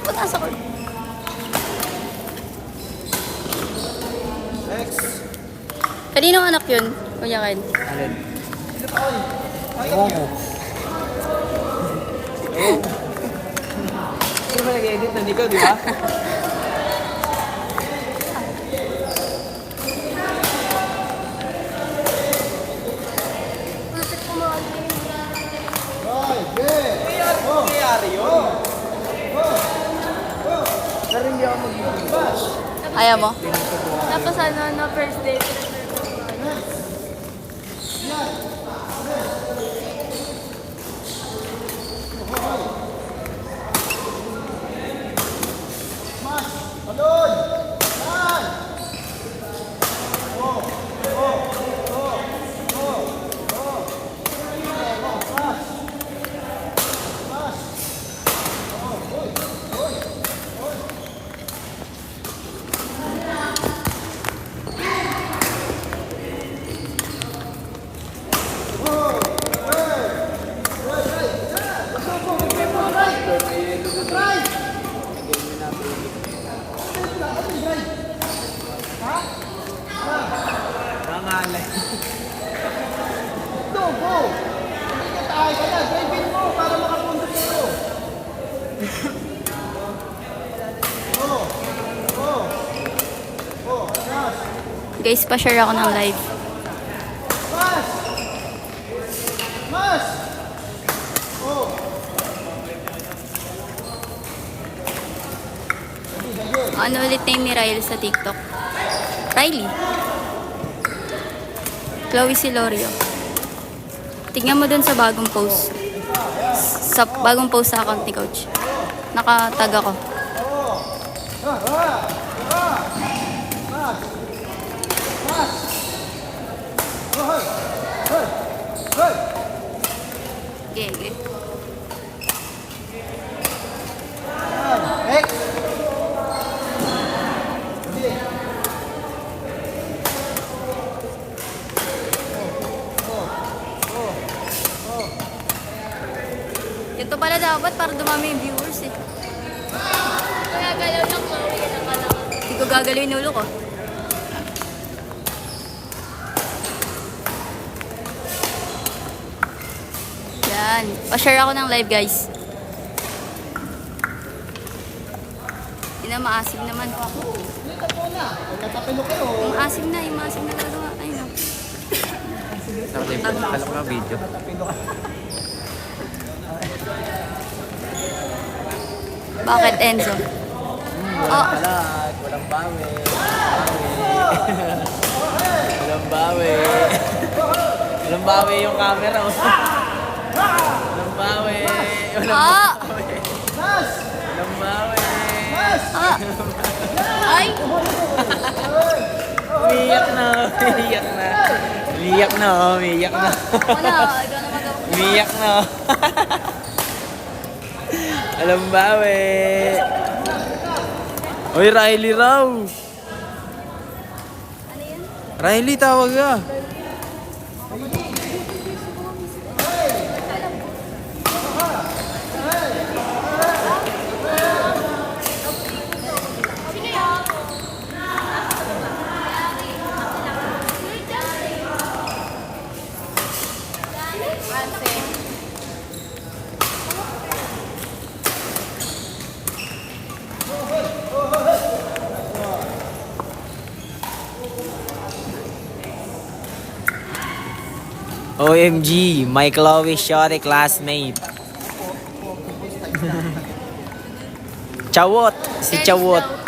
Punta sa court. Next. Kaninong anak yun, Kuya Ken? Alin? Ewan ko. Sino ba nag-edit na ikaw, di ba? Pero hindi ako mag-ibig. Ayaw mo? Tapos ano, no first date. Nangalay. Go, go! Tayo ka na, drive-in mo para makapunta dito. Guys, pa-share ako ng live. Mas! Mas! Oh! Ano ulit name ni Ryle sa TikTok? Riley. Chloe Silorio. Tingnan mo dun sa bagong post. Sa bagong post sa account ni Coach. Nakatag ako. Okay, okay. Next! Ito pala dapat para dumami yung viewers eh. Kaya galaw ng Chloe, yan ang kailangan. Hindi ko gagalaw yung ulo ko. Yan. Pa-share ako ng live, guys. Yun na, maasim naman. Dito po na. Kung natapilok kayo, Yung maasim na gagawa. Ayun na. Alam ko na video. Bakit, Enzo? Oh, Palat, walang bawi. Walang bawi. Walang bawi yung camera. Walang bawi. Walang ah! walang bawi. Ah! Ay! Umiyak na. Umiyak na. Umiyak na. Umiyak na. Wala, ikaw na magawa. Umiyak na. Walang bawi. Uy, Riley raw. Ano yan? Riley, tawag ka. OMG, my Chloe Shorty classmate. Chawot, si Chawot.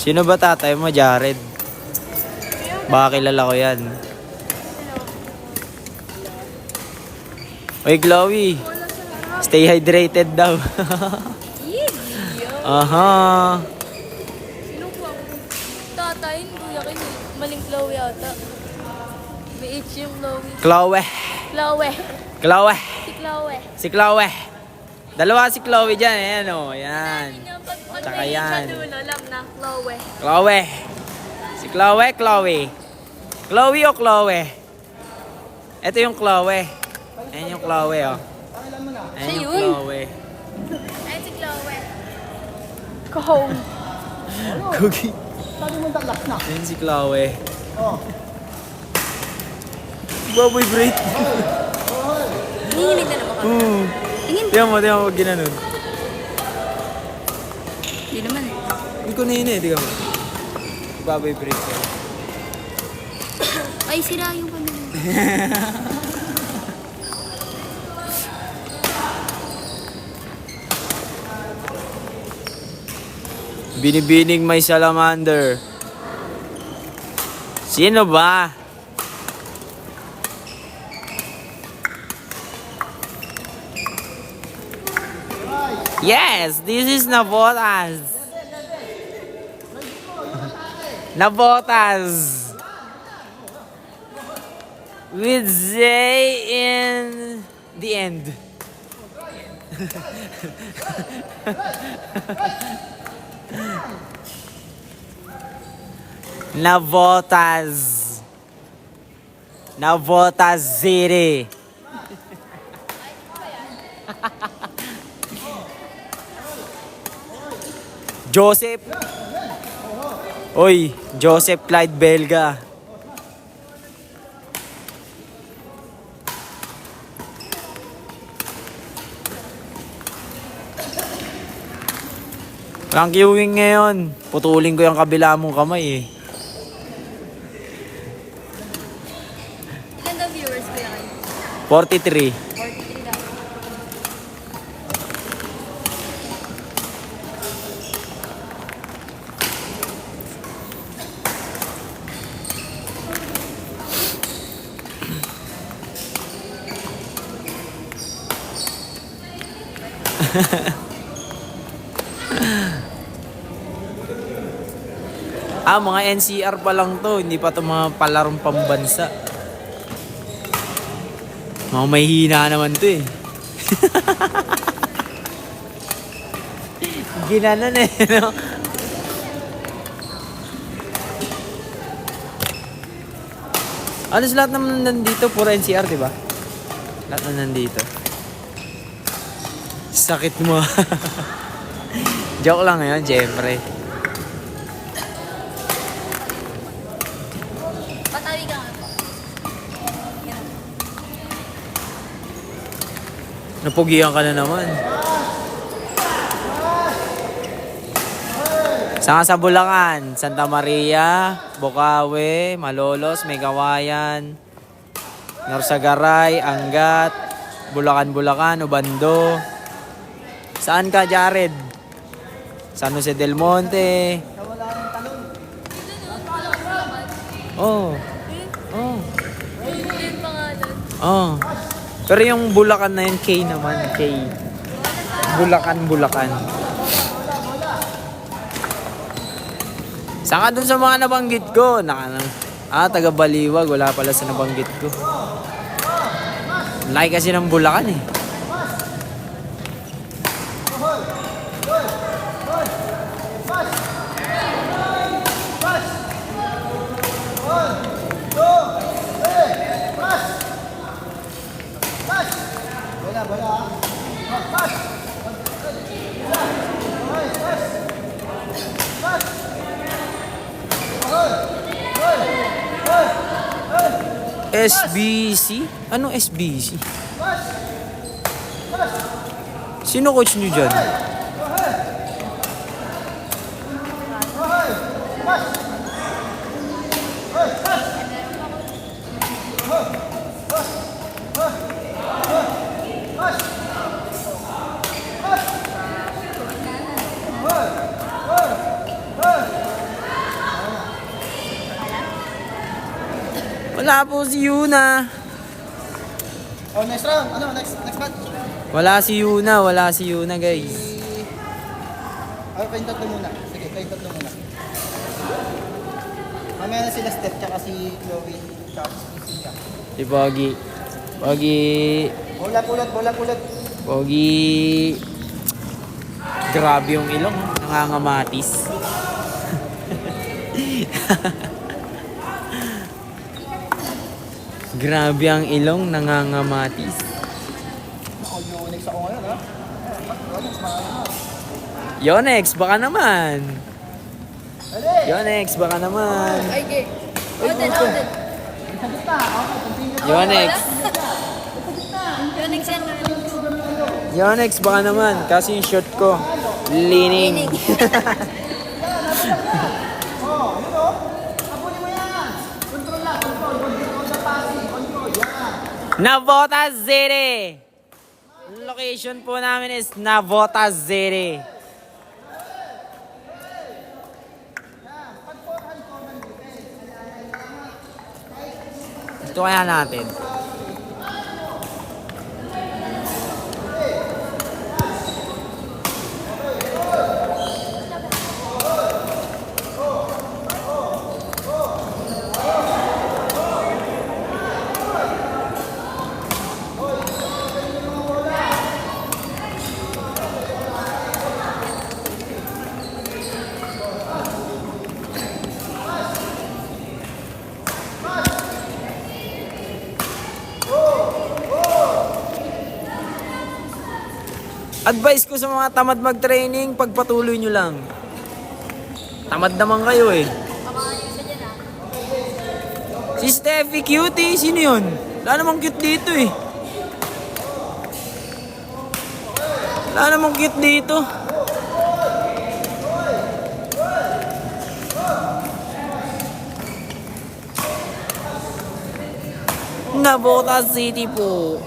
Sino ba tatay mo, Jared? Baka kilala ko yan. Uy, Chloe. Stay hydrated daw. Aha. tayo, kuya Ken eh. Maling Chloe ata. May H yung Chloe. Chloe. Chloe. Chloe. Si Chloe. Si Chloe. Dalawa si Chloe dyan. Ayan o. Ayan. Yung pag Tsaka may H yan. sa dulo, alam na, Chloe. Chloe. Si Chloe, Chloe. Chloe o Chloe? Ito yung Chloe. Ayan yung Chloe o. Ayan Siya yung yun. Chloe. Ay, si Chloe. Kahong. Cookie. Sabi mo last na. Ayan si Chloe. Oh. Baboy break. Nanginginig na naman kami. Tingin. Tingnan mo pag ginanon. Hindi naman. Hindi ko nini, tingnan mo. Baboy break. Ay, sira yung pamilya. Binibining may salamander. Sino ba? Yes, this is Nabotas. Nabotas. With Zay in the end. Navotas. Navotas City. Joseph. Oy, Joseph Clyde Belga. Rank queuing ngayon. Putulin ko yung kabila mong kamay eh. Ilan daw viewers, kuya Ken? 43. 43 daw. Mga NCR pa lang to. Hindi pa to mga palarong pambansa. Mga may hina naman to eh. Ginanon eh, no? Alos lahat naman nandito, puro NCR, di ba? Lahat na nandito. Sakit mo. Joke lang yun, Jeffrey. Patawi ka nga po. Napugihan ka na naman. Saan ka sa Bulacan? Santa Maria, Bukawi, Malolos, Megawayan, Norsagaray, Angat, Bulacan, Ubando. Saan ka, Jared? San Jose del Monte. Oh. Oh. Yung pangalan. Oh. Pero yung Bulacan na yun, K naman. K. Bulacan. Saan ka dun sa mga nabanggit ko? Taga Baliwag. Wala pala sa nabanggit ko. Laki kasi ng Bulacan eh. SBC? Anong SBC? Sino coach nyo dyan? Wala po si Yuna. Oh, next round. Ano, next match? Wala si Yuna guys. Kayong tatlo muna. Sige, kayong tatlo muna. Mamaya na sila Steph tsaka si Chloe. Tsaka si Jessica. Si Pogi. Pogi. Bola pulot, bola pulot. Pogi. Grabe yung ilong. Nangangamatis. Grabe ang ilong. Nangangamatis. Ako yung next ako ngayon, ha? Yonex, baka naman. Dali! Yonex, baka naman. Ay, gay. Odin, Odin. Sa gitna, okay. Continue. Yonex. Yun, exen. Yonex, baka naman. Kasi yung shot ko, leaning. Oh, yun o. Abuli mo yan. Control lang, control. Control the passing. Control, yan. Navotas City! Location po namin is Navotas City. Ito kaya natin. Advice ko sa mga tamad mag-training, pagpatuloy nyo lang. Tamad naman kayo eh. Si Steffi cute eh. Sino yun? Wala namang cute dito eh. Wala namang cute dito. Navotas City po.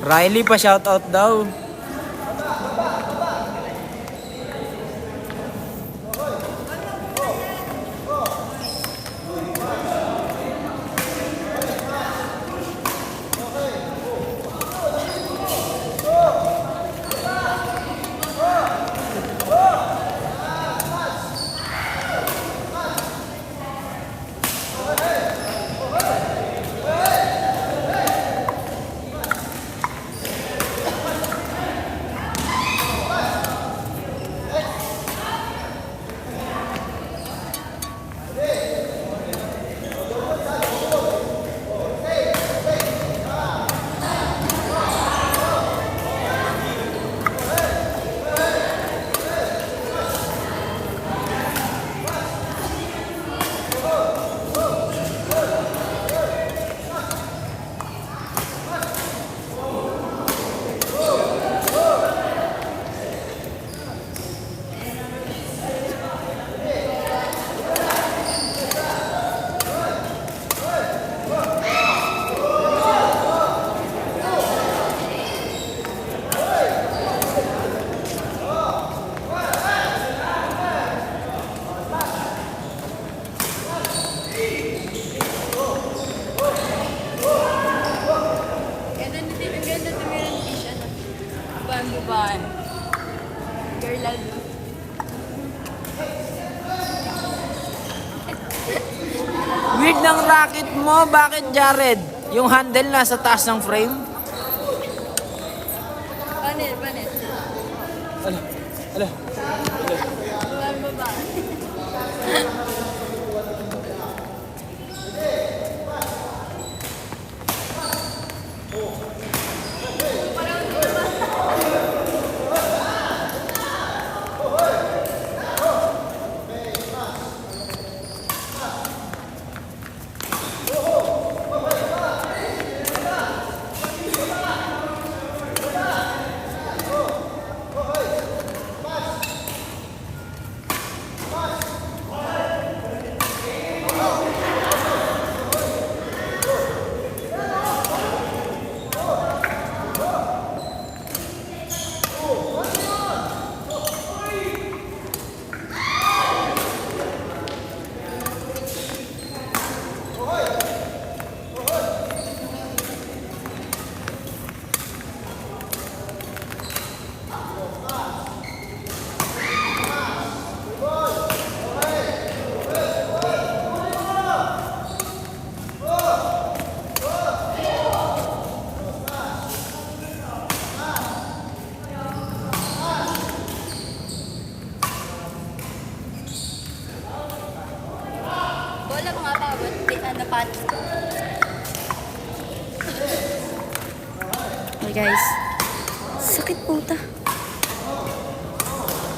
Riley pa shoutout daw. Babae. Girl love. Weird ng racket mo. Bakit, Jared? Yung handle nasa taas ng frame? Panel, panel. Ala, ala. Babae. nga ba? Ano pa? Okay guys. Sakit puta.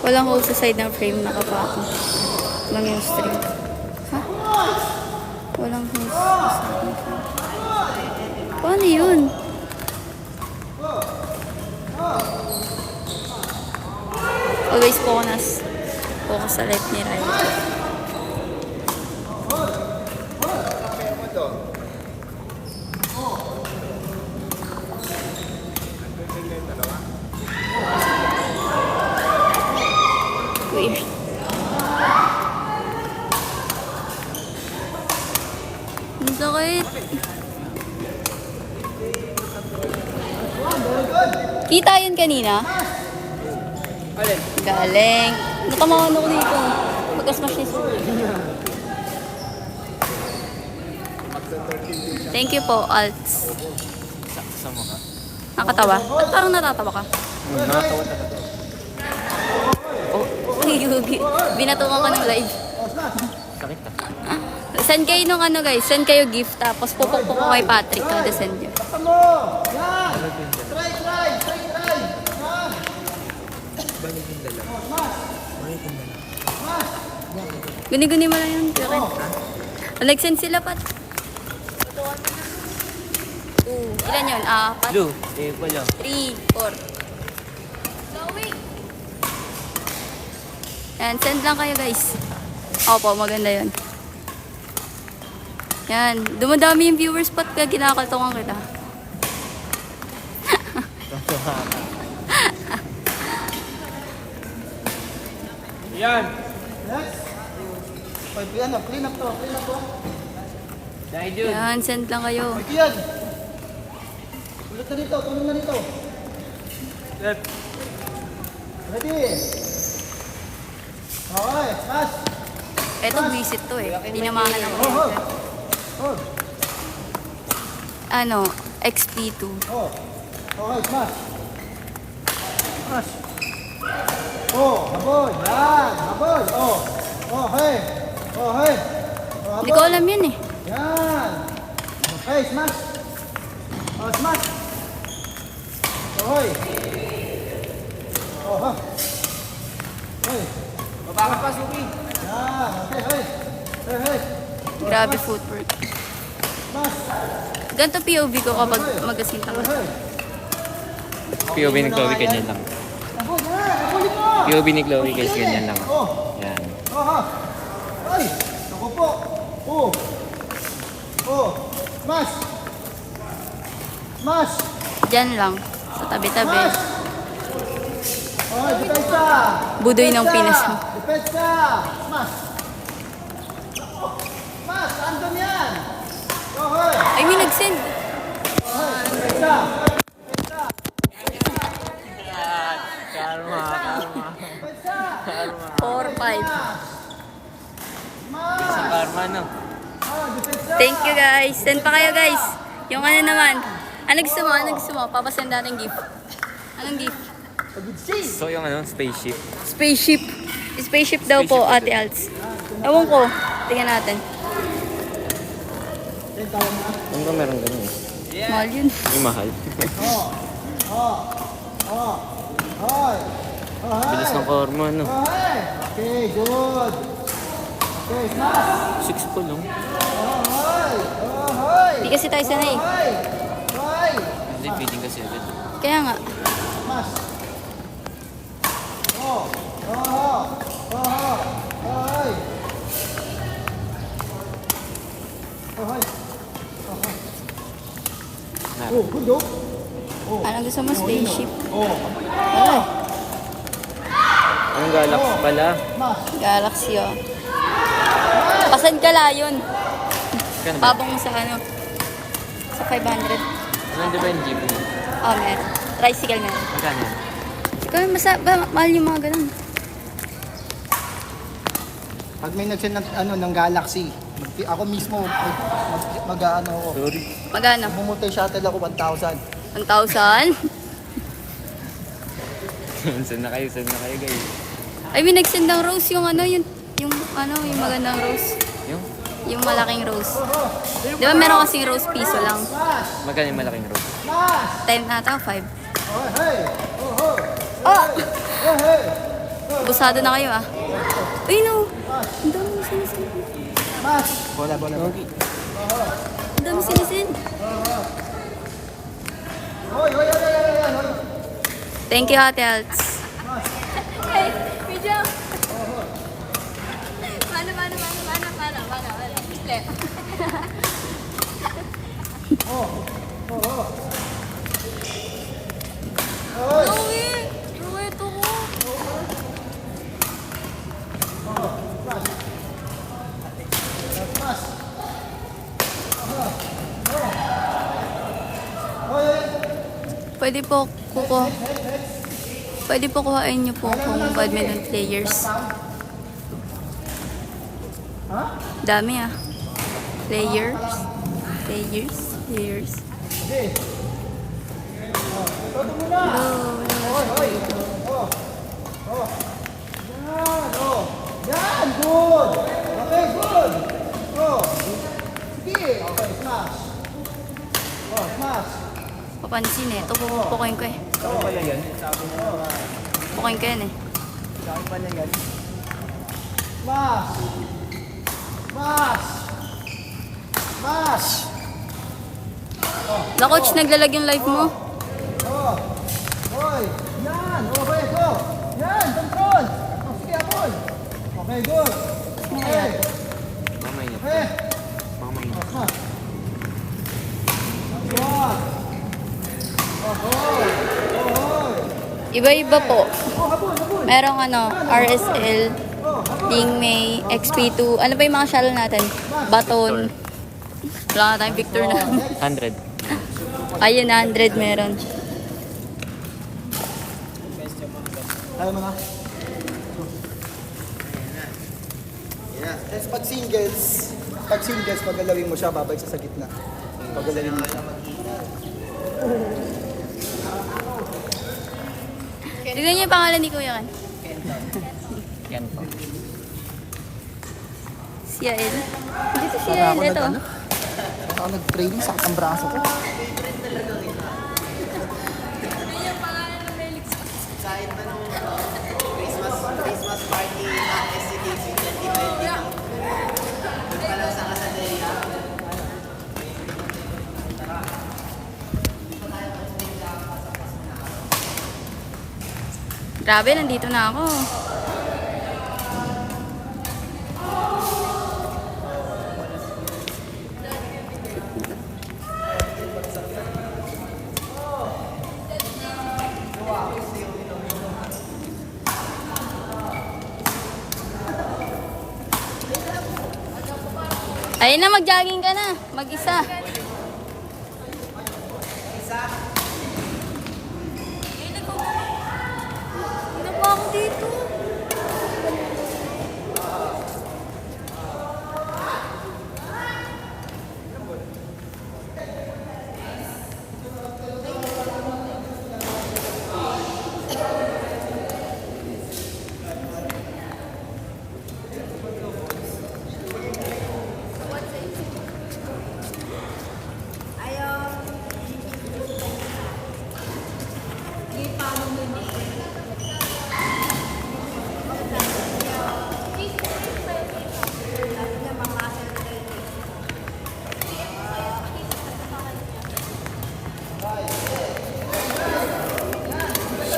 Walang hole sa side ng frame, nakapako. Lang yung string. Ha? Walang hole sa side ng frame. Paano yun? Always focus sa left ni Riley. Weird. Ang sakit. Kita yun kanina? Galing. Natamaan ako dito. Pagka-smash ni Sir. Thank you po, Alts. Sa mukha. Nakatawa? Ba't parang natatawa ka? Nakatawa talaga. Oh, yugi. Binatukan ka ng live. Sakit ah. Send kayo nung ano guys, send kayo gift tapos pupukpuk ko kay Patrick kada send nyo. Takpan mo! Yan! Try! Yan! Balik yung dala. Balik yung dala. Guni-guni mo lang yun. Karen. Nag-send sila Pat. Ilan yun? Pat? Blue. Eh, wala. 3, 4. Yan, send lang kayo guys. Opo, maganda yun. Yan, dumadami yung viewers Pat kaya kinakaltungan kita. Yan. Next! Clean up to. Dahil yun. Yan, send lang kayo. Yan! Tulog na dito. Left. Ready? Okay, smash! Eto, visit to eh. Dinamakan ako. Hold! Ano, XP2. Oh! Okay, smash! Habol! Yan! Habol! Okay! Hindi ko alam yun eh. Yan! Okay, smash! Smash! Okay! Ha! Okay! Baba ka pa, Suki. Yan! Okay, hey! Grabe footwork. Smash! Ganito POV ko kapag magasinta ka. Okay! POV ni Chloe, ganyan lang. Habol! Yan! Habulin mo! POV ni Chloe, guys, ganyan lang. Yan. Ha! Ay! Naku po! Smash! Smash! Diyan lang. Sa tabi-tabi. Smash! Okay, depensa! Budoy ng Pinas. Depensa! Smash! Smash! Andun yan! Okay! Ay, may nag-send. Depensa! Karma. Depensa! 4, 5. Sa karma, no? Depensa! Thank you guys. Send pa kayo guys. Yung ano naman. Ano gusto mo? Papasend natin gift. Anong gift? So, yung ano, spaceship. Spaceship. Spaceship daw po, Ate Alts. Ewan ko. Tingnan natin. Ano ba meron ganun? Mahal yun. Yung mahal. Bilis ng karma, no? Okay, good! Okay, smash! 6 po lang. Hindi kasi tayo sanay. Hindi, feeding kasi agad. Kaya nga. Smash! Good dog! Anong gusto mo? Spaceship. Anong galaxy pala? Galaxy, oh. Pasan ka layon. Kano ba? Pabong sa ano? Sa 500. Ano ba yung jeep mo? Oh, meron. Tricycle meron. Magkano yan? Ikaw, mahal yung mga ganun. Pag may nag-send ng Galaxy, ako mismo mag-ano ako. Sorry. Magano? Bumutay shuttle ako 1,000. 1,000? Send na kayo, guys. Ay, may nag-send ng rose yung ano, yung magandang rose. Yung? Yung malaking rose. Di ba meron kasing rose piso lang? Magkano yung malaking road? 10 ata, 5. Hey! Oh! Oh! Hey! Hey! Busado na kayo ah. Uy no! Ang dami sinisin. Mas! Bola. Ang dami sinisin. Hoy! Thank you, Ate Alts. Hey, video. Mana? Flip. Chloe, ito ko. Pwede po kuhain niyo po kung badminton players. Dami ah. Players. Yan! Good! Okay, good! Oh! Sige! Okay, smash! Oh, smash! Papansin eh. Ito pupukuin ko eh. Saan pala yan? Sabi mo. Pupukuin ko yan eh. Saan pala yan? Smash! Smash! Smash! Na coach, naglalag yung live mo. Oh! Hoy! Yan! Okay, go! Yan! Control! Oh, sige, apol! Okay, good! Okay! Mamaya. Okay! Mamaya. Smash! One! Ahoy! Ahoy! Iba-iba po. Oh, habol! Merong RSL, Lingmei, XP2. Ano pa yung mga shell natin? Baton. Wala na tayong Victor na. 100. Ayun, 100 meron. Kaya mo na? Yeah. Tapos pag singles, pagalawin mo siya, babalik sa gitna. Pagalawin mo siya. Tignan niyo yung pangalan ni Kuya Kan. Yan po. Si Yael. Dito si Yael. Ito. Ako nag-training, sakit ang braso ko. Christmas party ng SCTC 2020. Doon pala sa Casadilla. Grabe, nandito na ako. Ayun na, mag-jogging ka na. Mag-isa. Ano pa ako dito?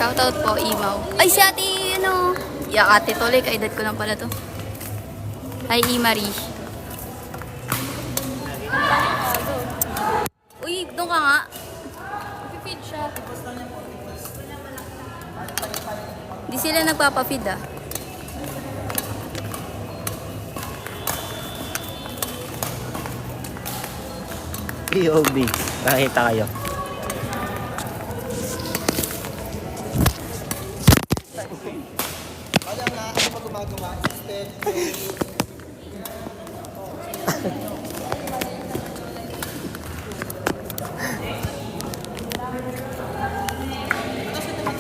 Shoutout po, Imaw. Ay, si ate, Ya, ate Tole, kaedad ko lang pala to. Hi, Marie. Uy, doon ka nga. Pipid siya. Di sila nagpapafeed ah. POB. Nakita kayo. Alam na, ano pa gumagawa? Step,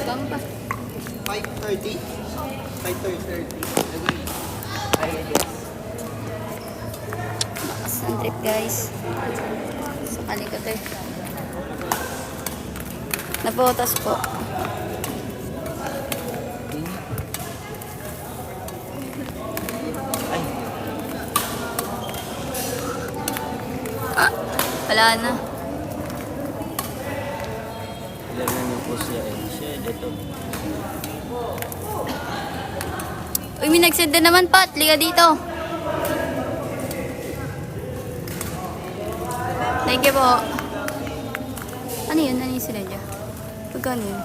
Bang pa. 5:30? 5:30. ng trip guys. Sa kalikot eh. Napotas po. Ah, wala na. Ilan na yung post niya eh. Shit, ito. Uy, may nagsend na naman, Pat. Liga dito. Thank you po. Ano yun? Ano yung sila dyan? Pagkano yun?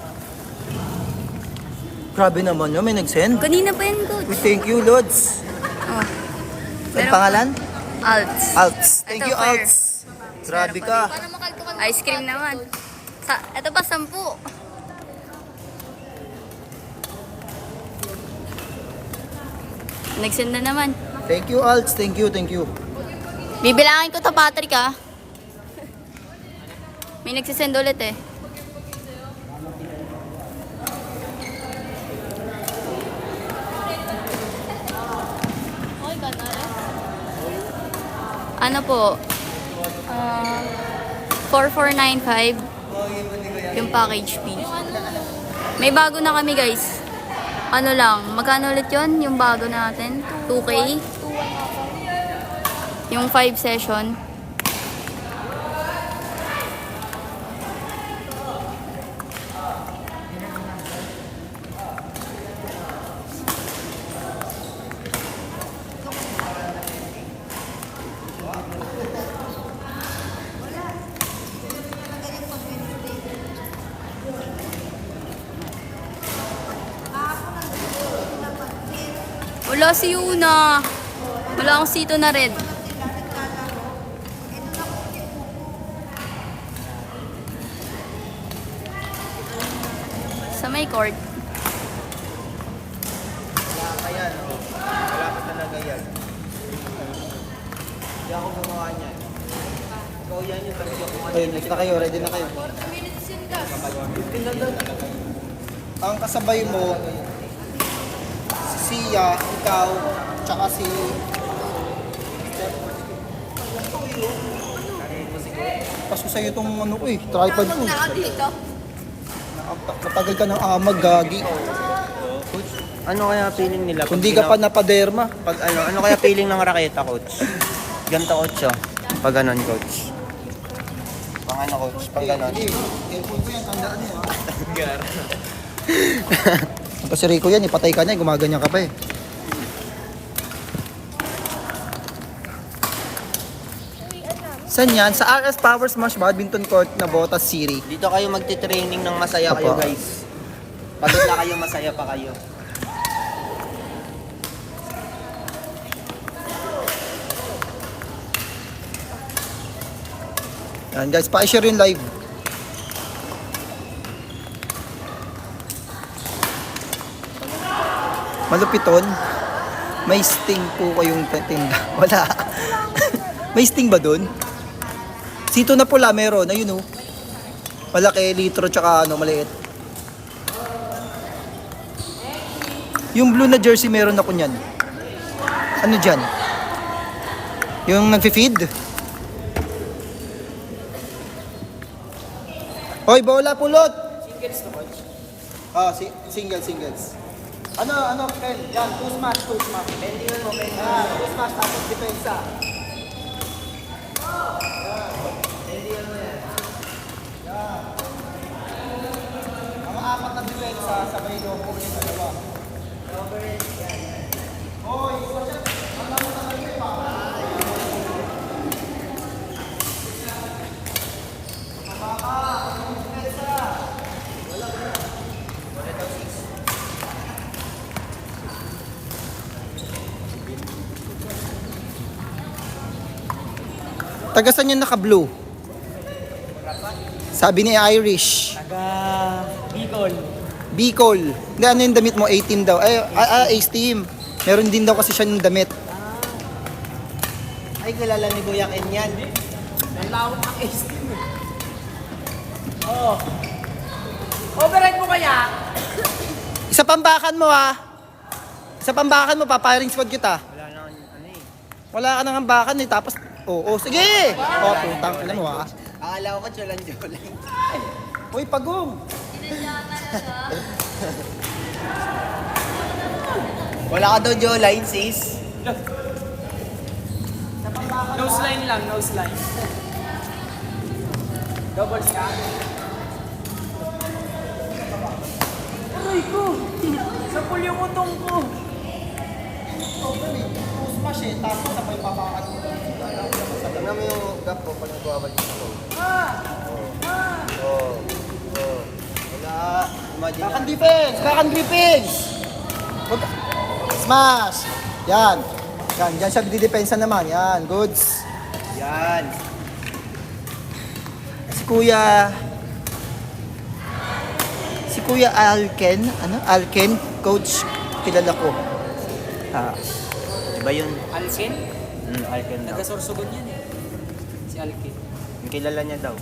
Grabe naman yun, may nag-send. Kanina pa yan, coach. We thank you, Lods. Oh. Ang Meron pangalan? pa. Alts. Alts. Thank Ito, you, fair. Alts. Grabe ka. Ice cream naman. Ito pa, 10. Nagsend na naman. Thank you, Alts. Thank you, thank you. Bibilangin ko to, Patrick, ah. May nagsisend ulit eh. Ano po? 4495 yung package fee. May bago na kami guys. Ano lang, magkano ulit yun? Yung bago natin? 2K? Yung 5 session. Wala si Una. Wala akong sito na red. Sa may court. Wala ka talaga yan. Hindi ako gumawa niyan. Ikaw yan yung talaga gumawa. Okay, next na kayo. Ready na kayo. Ang kasabay mo, si Sia, ikaw, tsaka si... Pasko sa'yo itong ano ko eh, tripod ko. Matagal ka ng amag, gagi. Ano kaya feeling nila? Kung di ka pa napaderma. Pag ano kaya feeling ng raketa, coach? Ganito, coach, oh. Pag ganon, coach. Pang ano, coach? Pag ganon. Airphone ko yan, tandaan niyo ha. Kasi Rico yan, ipatay ka na, gumaganyan ka pa eh. Saan yan? Sa RS Power Smash Badminton Court na Botas City. Dito kayo magti-training ng masaya kayo, Apo. guys. Pagod na kayo, masaya pa kayo. Yan guys, pa-share yung live. Malupiton. May sting po kayong tinda. Wala. May sting ba dun? Sito na pula meron. Ayun oh. Malaki, litro, tsaka ano, maliit. Yung blue na jersey meron ako nyan. Ano dyan? Yung nagfi-feed? Hoy, bola pulot! Singles to coach? Ah, singles. Ano, Ken? Yan, two smash. Pending mo, pending. Ah, two smash, tapos depensa. Pending mo yan. Yan. Ang apat na depensa, sabay ko po yung dalawa. Hoy, ang lamo na kayo pa. Taga saan yung naka-blue? Sabi ni Irish. Taga Bicol. Bicol. Hindi, ano yung damit mo? 18 daw. Ace team. Meron din daw kasi siya ng damit. Ay, kilala ni Kuya Ken yan. Ang lawak ng ace team. Oo. Override mo kaya? Isa pambakan mo ha. Isa pambakan mo, paparing squad kita. Wala na, ano eh. Wala ka nang hambakan eh. Tapos Oo, sige! Oh, putang, alam mo ha. Akala ko Jolan. Uy, pagong! Wala ka daw Jolan, sis. Nose line lang, nose line. Doubles ka? Aray ko! Sapul yung utong ko! Smash eh, tapos sabay papakat mo. Tignan mo yung gap ko pag nagwawalik ako. Wala. Imagine Back and defense! Back and defense! Smash! Yan. Yan, dyan siya didepensa naman. Yan, goods. yan. Si Kuya Alken, Alken, coach, kilala ko. Iba yun. Alkin? Alken daw. Taga-Sorsogon yan eh. Si Alkin. Yung kilala niya daw.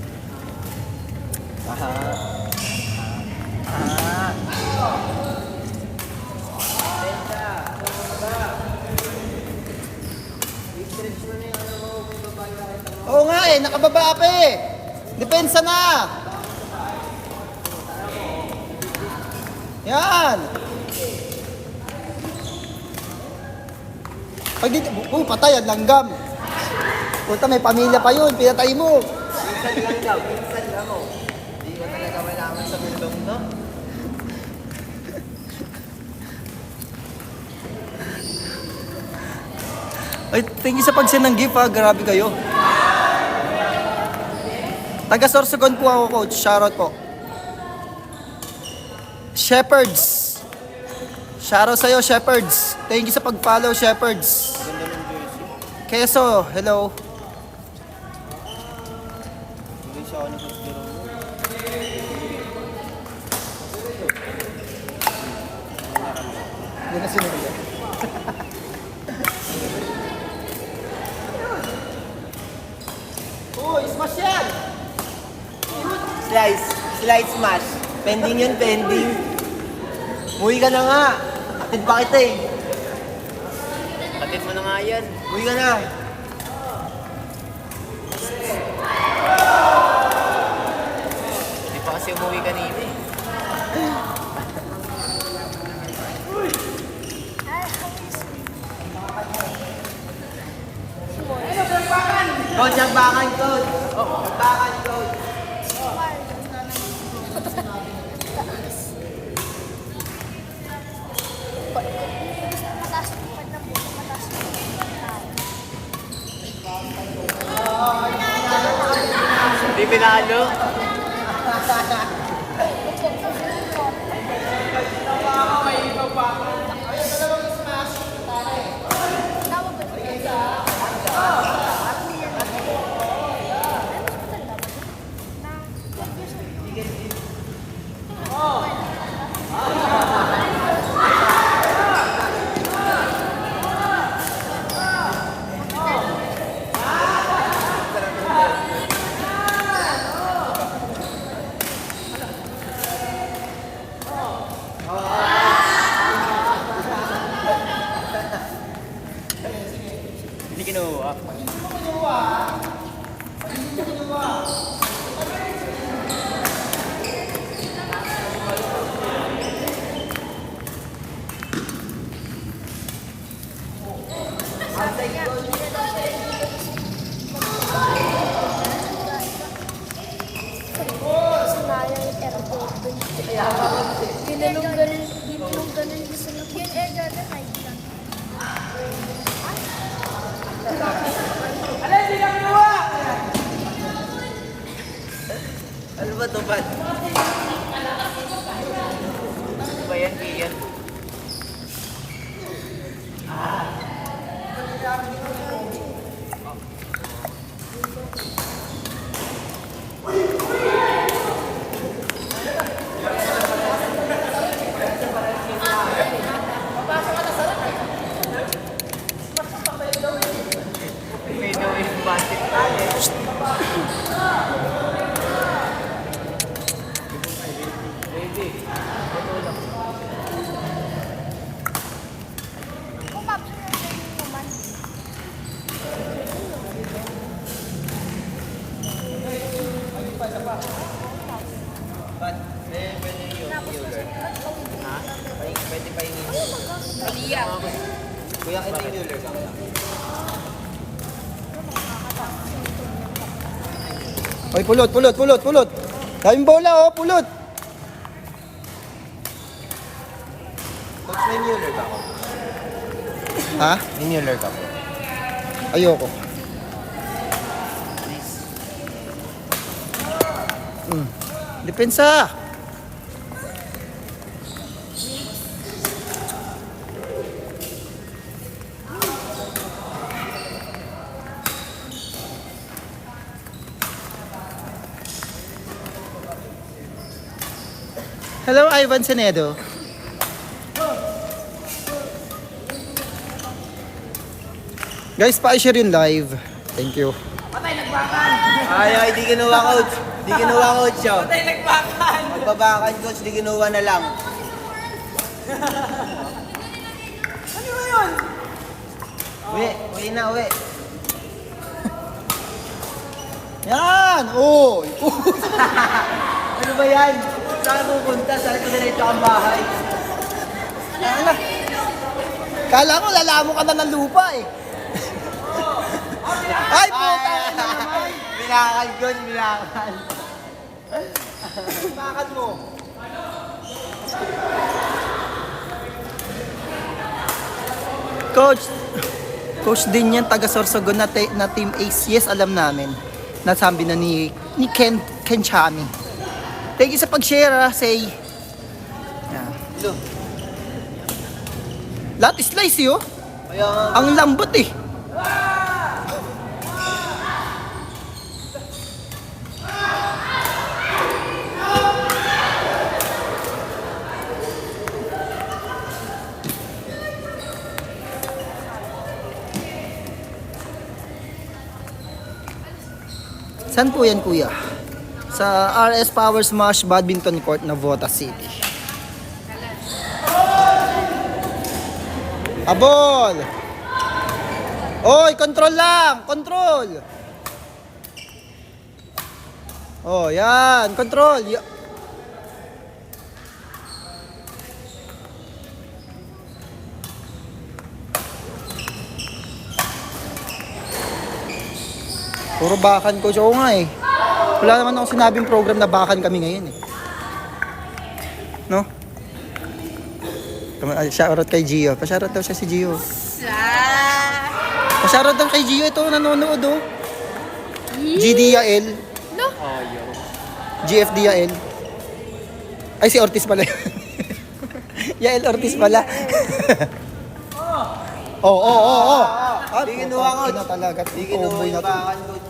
Oo nga eh, nakababa pa eh. Depensa na. Yan. Pag dito, patay ang langgam. Puta, may pamilya pa yun, pinatay mo. Minsan lang. Hindi ko talaga malaman sa bulong, no? Ay, thank you sa pag-send ng gift ha, grabe kayo. Taga Sorsogon po ako, coach. Shoutout po. Shepherds. Shoutout sa'yo, Shepherds. Thank you sa pag-follow, Shepherds. Ganda ng jersey. Keso, hello. Hindi siya ako ni Coach Jerome. Hindi na sinunod. Uy, smash yan! Slide smash. Pending yun, pending. Muwi ka na nga. Atid pa kita eh. Atid mo na nga yan. Muwi ka na. Hindi pa kasi umuwi kanina eh. Coach, nagbakan, coach. Nagbakan, coach. Hindi pinalo. Hindi kinuha. Ano ba ito, Pat? Ano ba yan, Kian? Pwede pa yung Malia. Kuya, ito yung Mueller ka. Oy, pulot. Daming bola, oh, pulot. Coach, may Mueller ka ako. Ha? May Mueller ka po. Ayoko. Depensa. Hello, Ivan Senedo. Guys, pa-share yung live. Thank you. Ay, di ginawa, coach. Di ginawa, coach. Patay nagbakan. Magbabakan, coach. Di ginawa na lang. Ano ba yun? Uwi na. Yan! Oy! Ano ba yan? Saan pupunta? Saan ko diretso ang bahay? Kala ko lalamo ka na ng lupa eh. Ay, puta ka naman! Bilakan, coach. Bilakan. Bakit mo? Coach din yan, taga Sorsogon na Team Ace. Yes, alam namin. Nasabi na ni Ken Chami. Thank you sa pag-share, say. Yeah. Hello. Lahat slice yun. Kaya nga. Ang lambot eh. Saan po yan, kuya? Sa RS Power Smash Badminton Court, Navotas City. Abol! Oy, control lang! Control! Oh, yan! Control! Puro bakan, coach. Oo nga eh. Wala naman ako sinabing program na bakan kami ngayon eh. No? Shoutout kay Gio. Pa-shoutout daw siya si Gio. Pa-shoutout daw kay Gio. Ito, nanonood oh. GDL. No? GFDL. Ay, si Ortiz pala yun. Yael Ortiz pala. Oo. Di ginawa, coach. Na talaga. Di ginawa Tomboy na yung to. bakan, coach.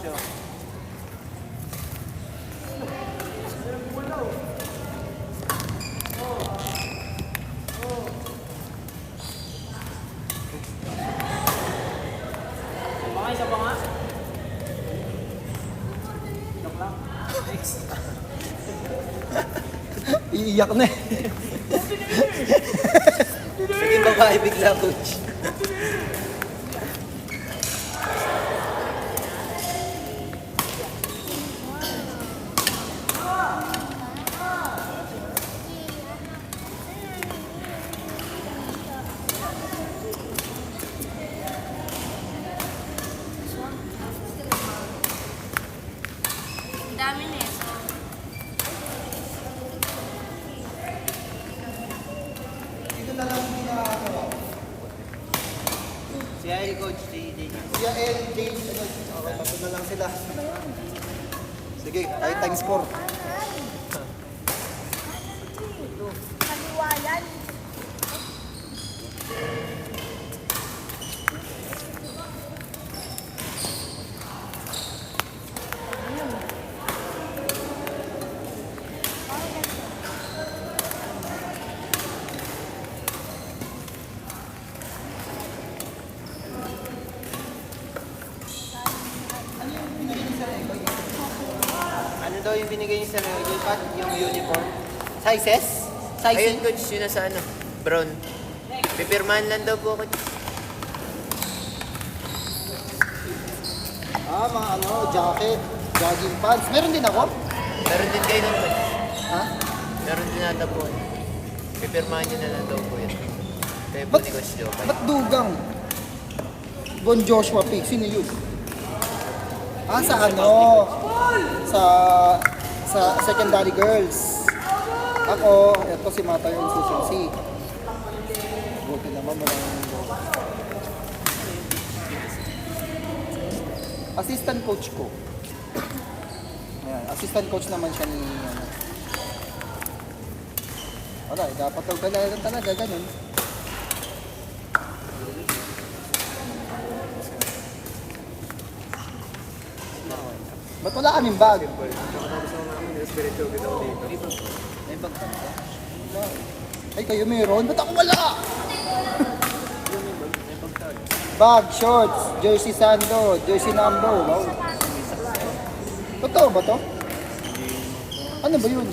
Iiyak na eh. Sige, babae bigla, coach. Ang dami na eh. Si Ay, coach. Si JJ. Yael, James, okay, tapos na lang sila. Sige, tayo times 4. Ano daw yung binigay niyo sa Royal Pat? Yung uniform? Sizes? Ayun, coach. Yun na sa ano? Brown. Pipirmahan lang daw po, coach. Mga jacket, jogging pants. Meron din ako. Meron din kayo nun, coach. Ha? Meron din nata po. Pipirmahan nyo na lang daw po yan. Kayo po Ba't- ni Coach Joe. Ba't dugang? Bon Joshua P. Sino yun? Ah, sa ano? Sa secondary girls. Ako, ito si Mata yung Susan C. Buti naman walang assistant coach ko. Ayan, assistant coach naman siya ni ano. Wala, dapat daw talaga ganun. Ba't wala kaming bag? May bag ka ba? Wala. Ay, kayo meron? Ba't ako wala? Bag, shorts, jersey sando, jersey number. Wow. Totoo ba to? Ano ba yun?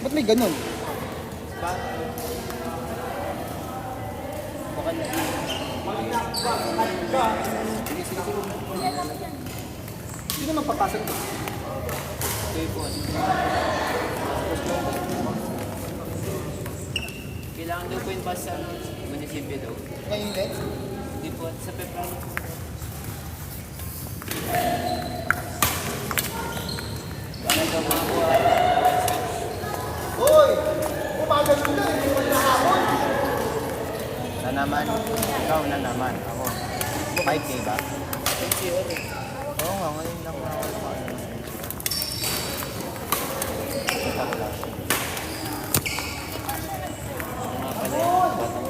Ba't may ganun? Baka na. Sige, sige, sige. Sino magpapasok ito? Kailangan daw po yung pass sa munisipyo daw. Ngayon din? Hindi po, sa Peprano. Bakit daw makakuha? Hoy! Umaga sila, hindi mo nahapon. Na naman. Ikaw na naman. Ako. 5K ba? 5K ulit. Oo nga, ngayon lang na ako. Kita ko lang. Nga pala yung batang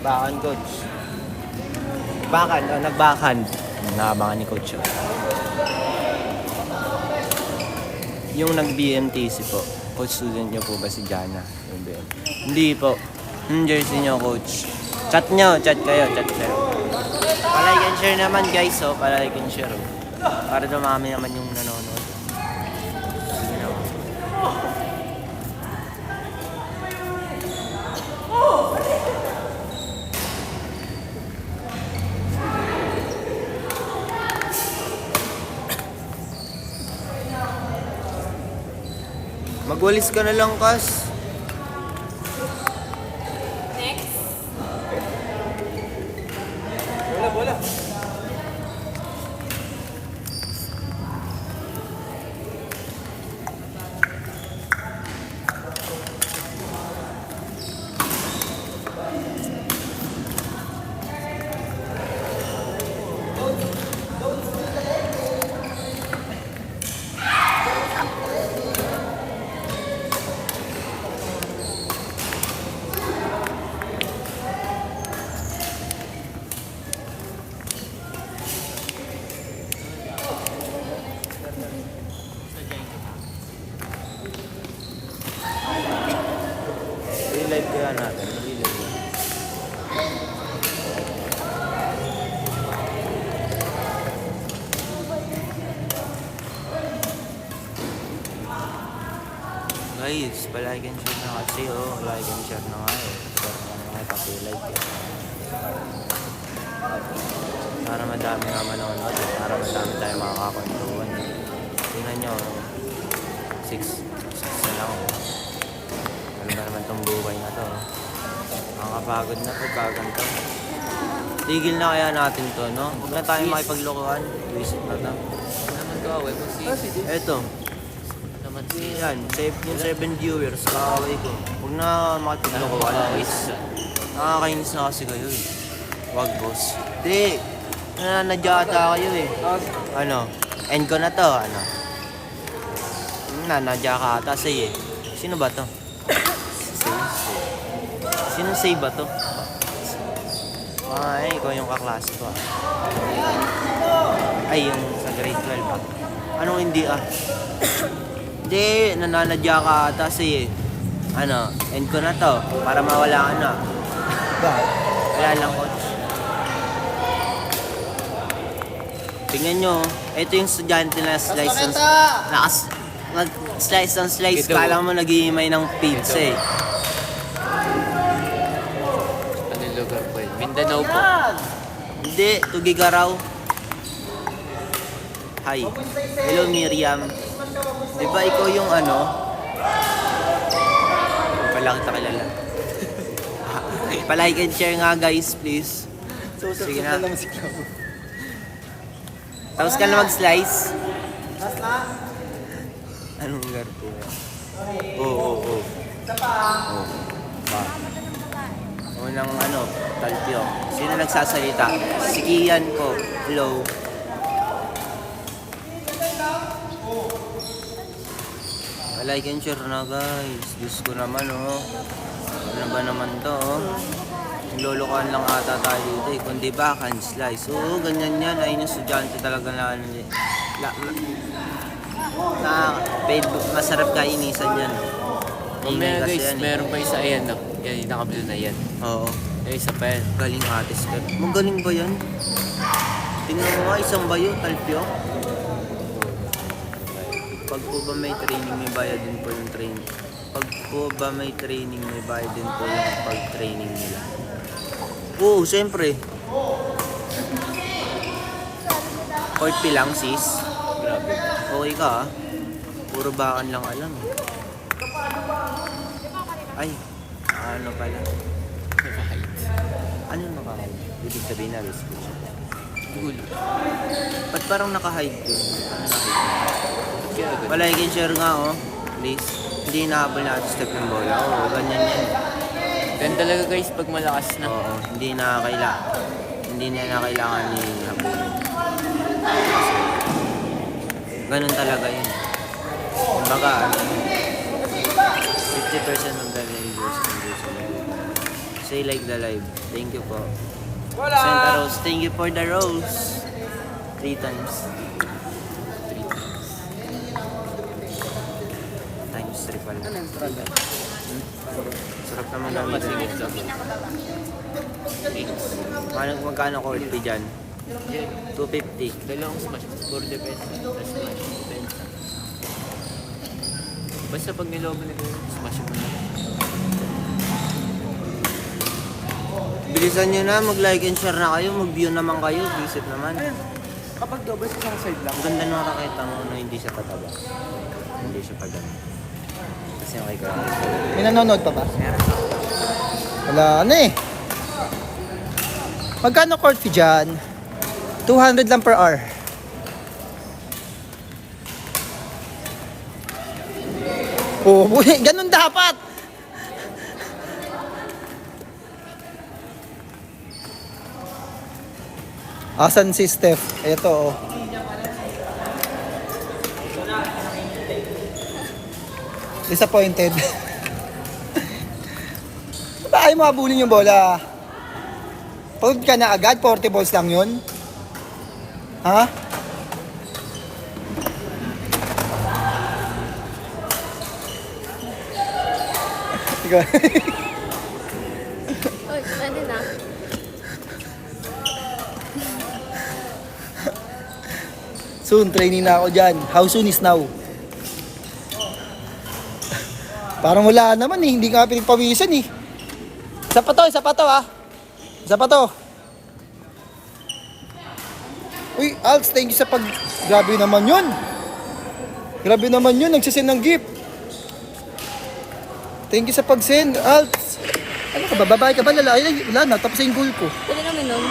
Bakan, coach. Bakan, nagbakan. Nakabangan ni coach. Yung nag-BMTC po, coach student niyo po ba si Jana? Yung BM? Hindi po. Yung jersey niyo, coach. Chat niyo, chat kayo. Palike and share naman guys, oh. Palike and share. Oh. Para dumami naman yung nanonood. Sige na. Magwalis ka na lang, Kas. Next. I-live kaya natin. I-live ko. Guys, palike and share na kasi oh. Like and share na nga eh. Share na nga pati like eh. Para madami nga manonood eh. Para madami tayo makakakwentuhan eh. Tingnan nyo. 6 na lang oh. Ano ba naman tong buhay na to? Nakakapagod na po kaganto. Tigil na kaya natin to, no? Huwag na tayo makipaglokohan. Visit na to. Naman to, away ko si... Eto. Naman si... Yan, yung 7 viewers, kakaway ko. Huwag na makipaglokohan, guys. Nakakainis na kasi kayo eh. Wag, boss. Hindi. Nananadya ata kayo eh. Ano? End ko na to, ano? Nanadya ka ata, say eh. Sino ba to? Sino say ba to? Ay, ikaw yung kaklase ko ah. Ay, yung sa grade 12 ah. Anong hindi ah? Hindi, nananadya ka ata say ano, end ko na to para mawala ka na. Bakit? Wala lang, coach. Tingnan nyo, ito yung estudyante na license. Nag-slice ng slice, Ito. kala mo nag-iimay ng pizza eh. Anong lugar po yun? Mindanao po. Hindi, Tugigaraw. Hi. Hello Miriam. Di ba ikaw yung ano? Pala kita kilala. Palike and share nga guys, please. Sige na. Tapos ka na mag-slice. Anong lugar po yan? Oo. Unang ano, Talpio. Sino nagsasalita? Si Kian po. Hello. Like and share na guys. Diyos ko naman oh. Ano ba naman to oh? Lolokohan lang ata tayo dito eh. Kundi ba can slice. Oo, ganyan yan. Ayun yung estudyante talaga na ano eh. Paid, masarap kainisan yan. Ingay Mamaya kasi guys, yan eh. meron pa isa ayan. No? Yan, yung naka-blue na yan. Oo. Yung isa pa yan. Galing ate Steph. Magaling ba yan? Tingnan mo nga, isang bayo, Talpio. Pag po ba may training, may bayad din po yung training. Pag po ba may training, may bayad din po yung pag-training nila. Oo, siyempre. Court P lang, sis. Grabe. Okay ka ah. Puro bakan lang alam eh. Ay, ano pala? Nakahit. Ano nakahide? Ibig sabihin na risk ko siya. Gulo. Ba't parang nakahide yun? Ano nakahide? Kaya agad. Palike and share nga oh. Please. Hindi nahabol natin step ng bola. Oo, ganyan yan. Ganun talaga guys pag malakas na. Oo, hindi na kailangan ni habulin. Ganun talaga yun. Kumbaga, 50% of the viewers and views. Say like the live. Thank you po. Santa Rose, thank you for the rose. 3 times. Times 3 pala. Sarap naman namin. Masingit sa Magkano court fee dyan? 250. dalawang smash. 40 pesos. Tapos smash. Depende. Basta pag nilobo nito, smash mo na. Bilisan nyo na, mag-like and share na kayo, mag-view naman kayo, visit naman. Kapag double sa side lang. Ang ganda nung nakakita mo na hindi siya pataba. Hindi siya pagano. Kasi okay ka. May nanonood pa ba? Wala na eh. Magkano court fee dyan? 200 lang per hour. Oh, ganun dapat. Asan si Steph? Ito oh. Disappointed. Ba't ayaw mo habulin yung bola? Pagod ka na agad, 40 balls lang yun. Ha? Ikaw. Uy, pwede na. Soon, training na ako dyan. How soon is now? Parang wala naman eh. Hindi ka pinagpawisan eh. Isa pa to ah. Isa pa to. Uy, Alts, thank you sa pag... Grabe naman yun. Grabe naman yun. Nagsisend ng gift. Thank you sa pag-send, Alts. Ano ka ba? Babae ka ba? Lalaki? Ay, wala na. Tapos yung goal ko. Pwede namin nun.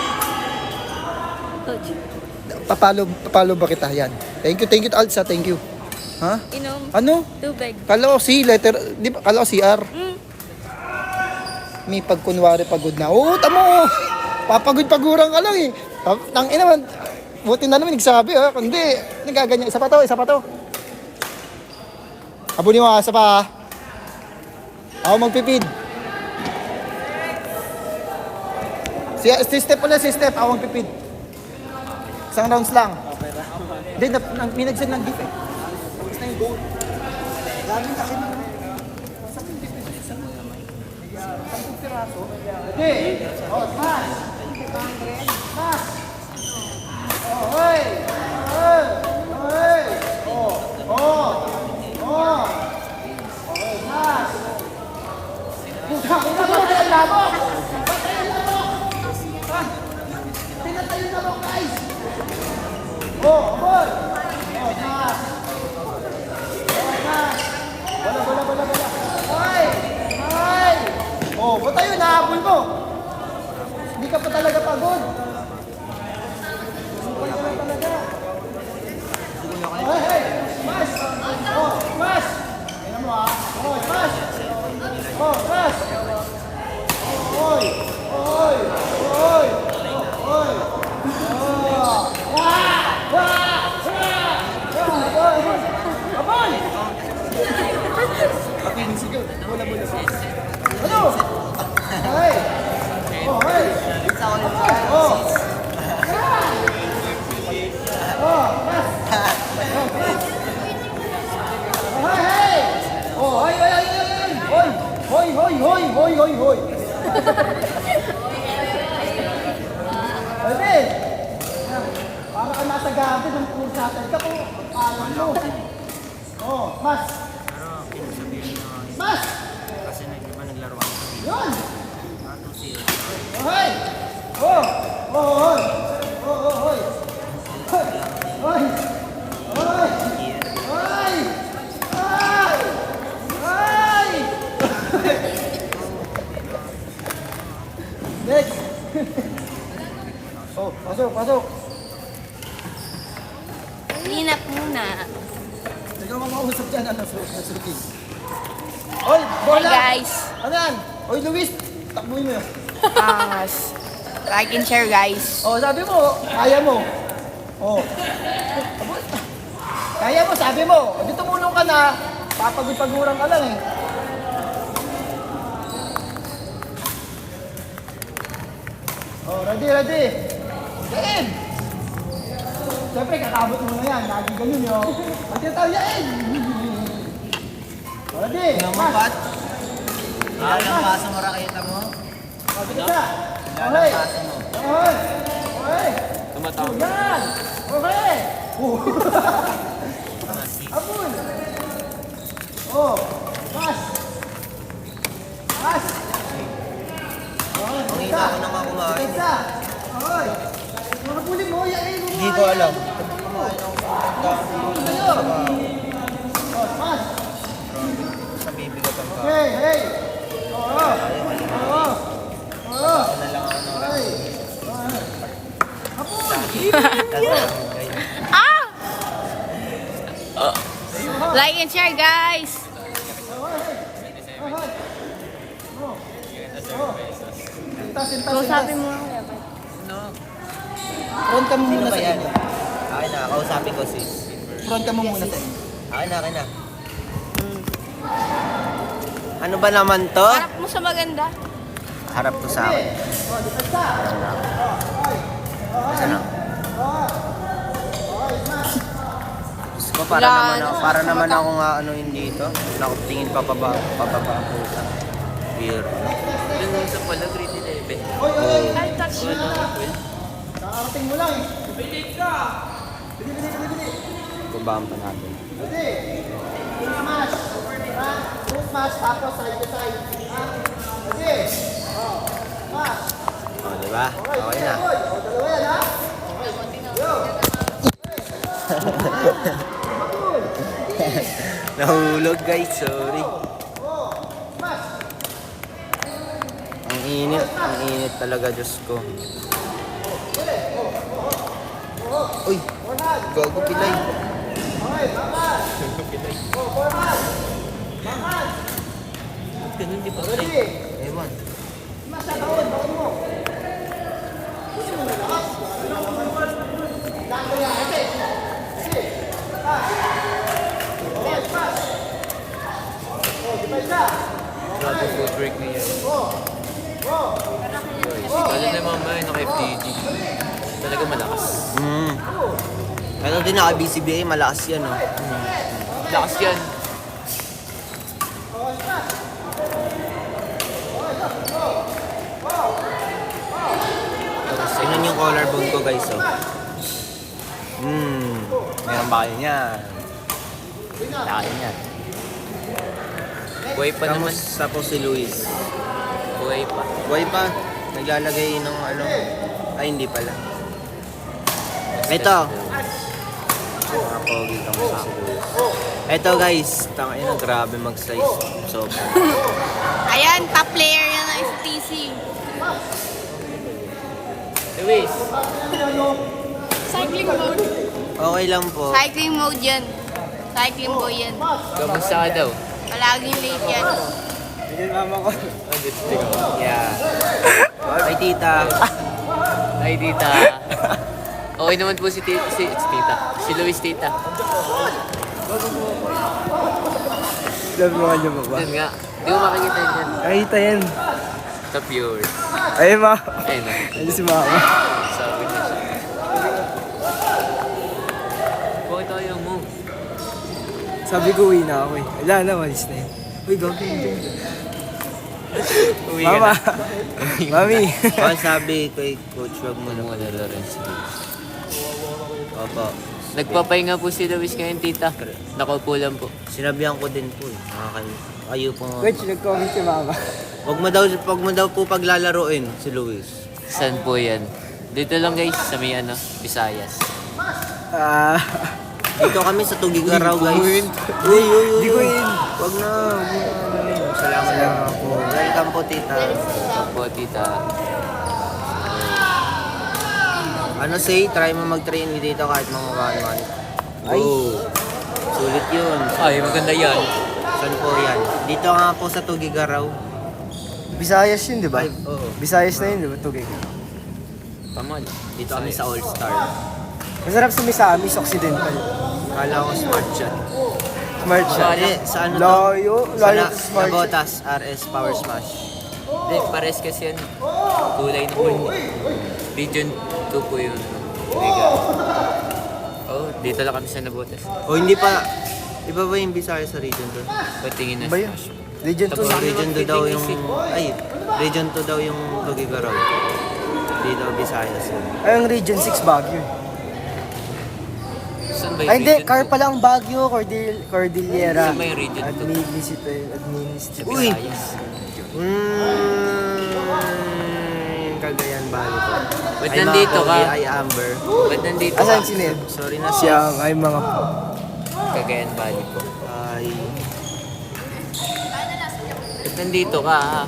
Coach, Papalo ba kita? Yan. Thank you, Alts ha. Thank you. Ha? inom, Ano? tubig. Kala ko C, letter, di ba? Kala ko CR. May pagkunwari pagod na. Oo, tamo. Papagod-pagurang ka lang eh. Tangina man. Buti na naman nagsabi ha. Kundi, nagaganyan. Isa pa to. Abuli mo ha, isa pa ha. Ako magpipid. Si Step ulit, Ako magpipid. Isang rounds lang. Hindi, may nag-send ng gift eh. Tapos na yung goal. Daming akin na. Hey! Oh, pass! Pass! Oh, hey! Hey! Hey! Oh! Oh! Oh, mas. Pero pinasabihan na nga Mas. kasi di ba naglaro kami sa video. Yun. 2-0. Hoy. Oh. Oh, hoy. Oh, oh, hoy. Hoy. Hoy. Hoy. Hoy. Hoy. Hoy. Next. Oh, pasok, pasok. Linap muna. Ikaw ang makausap dyan, ano, suking. Oy, Hi bola! guys. Ano yan? Oy, Luis, takbuhin mo yun. Like and share guys. Oh, sabi mo, kaya mo. Oh. Kaya mo, sabi mo. Di tumulong ka na, papagod-paguran ka lang eh. Oh, ready, ready. Yain! Siyempre, kakabot mo na yan. Lagi ganun yun. Pati tayo, yain! Oh, ready. Mas. Ilang paso mo rakita mo? Sabi ka sa. Okay. Okay. Okay. Tumatawag. Yan. Okay. Abul. Oh. Pas. Pas. Okay. Ang ina ko naman kumain. Isa. Okay. Mga puli mo, yain mo. Hindi ko alam. Oh, pas. Sa bibigatan ka. Hey, hey. Oo. Oo. Oo. Ano lang ako ng Hey. Hapon. Like and share guys. Kausapin mo ako. Front ka mo muna sa yan? inyo. Akin na, kausapin ko sis. Front ka mo muna sa inyo. Akin na. Ano ba naman to? Harap mo sa maganda. Harap ko sa akin. Isa lang. Diyos ko, para naman ako nga ano hindi dito. Nakatingin pababa ang puta. Weird. Yung sa pala, grade 11. Hoy, hoy. Ay, touch mo. Nakarating mo lang eh. Bili. Babaan pa natin. Ready? Full smash. Full smash, tapos side to side. Ready? Oh. Smash. O, diba? Okay na. Hoy, oh, dalawa yan ha. Yo. Nahulog guys, sorry. Oh. Smash. Ang init talaga, Diyos ko. Uy, gago pilay. Okay, backhand. Oh, forehand. Backhand. Ganun di ba? Ready? Ewan. Smash sa taon, bakit mo? Dako yan, ready? Ready? Okay, smash. Oh, di ba isa? Grabe food break na yan. Lalo na mamaya naka-FTG. Talaga malakas. Ano din naka-BCBA, malakas yan oh. Lakas yan. Tingnan yung collarbone ko guys oh. Meron ba kayo niyan? Laki niyan. Buhay pa naman. Kamusta po si Luis? Buhay pa. Buhay pa. Naglalagay ng ano. Ay hindi pala. Ito. Mga pogi kamusta si Luis. Ito guys. Tangina grabe mag-size. So, Ayan, top player yan ng STC. Luis. Cycling mode. okay lang po. Cycling mode yan. Cycling boy yan. Kamusta ka daw? Palaging late yan. Yeah. Ay tita. Ay, tita. Okay naman po si tita. Si Luis, tita. Sabihan niyo ba ba? Yan nga. Hindi mo makikita yan. Ay, yan. Top pure. Ay, ma. Ayun na. Ano si mama? Sabi na siya. Bakit ayaw mo? Sabi ko, uwi na ako eh. Wala na, walis na yun. Uy, gawin yun. Uwi ka Mama. na. Mami. Ang sabi kay Coach, wag mo na Ano mo na Lawrence? Opo. Nagpapahinga po si Luis ngayon, tita. Nakaupo lang po. Sinabihan ko din po eh. Kayo po. Coach, nag-comment si mama. Wag mo daw po paglalaroin si Luis. Saan po yan? Dito lang guys, sa may Visayas. Ah, Dito kami sa Tugigaraw guys. di ko yun. Wag na. Salamat lang po. Welcome po tita. Opo, tita. Ano say? Try mo mag-train with dito kahit mga man. Ay. Sulit yun. Ay, maganda yan. Saan po yan? Dito nga po sa Tugigaraw. Visayas yun, di ba? Oo. Visayas na yun, di ba? Tugig. Tama. Dito kami sa All Star. Masarap sa Misamis, Occidental. Kala ko smart shot. Smart siya. Hindi, sa ano to? Layo, Sa layo sa smart shot. Nabotas RS Power Smash. Hindi, pares kasi yan. Kulay na po. Region 2 po yun. Mega. Oh, dito lang kami sa Nabotas. O hindi pa. Iba ba yung Visayas sa region to? Patingin na Ba yun? smash. Legend to. Tapos region 2 daw yung... Ay, region 2 daw yung Tugigaraw. Dito, Visayas yun. Ay, ang Region 6 Baguio. Saan ba yung Ay, hindi. region Car 2? pala ang Baguio, Cordillera. Saan ba yung region 2? Administrative. Uy! Visayas. Cagayan Valley po. Ba't Ay, nandito mga ka? pogi, Ay, Amber. Ba't nandito ka? Asan si Ned? Sorry na sis. Siyang ay mga Cagayan Valley po. Ay, Ba't nandito ka ha?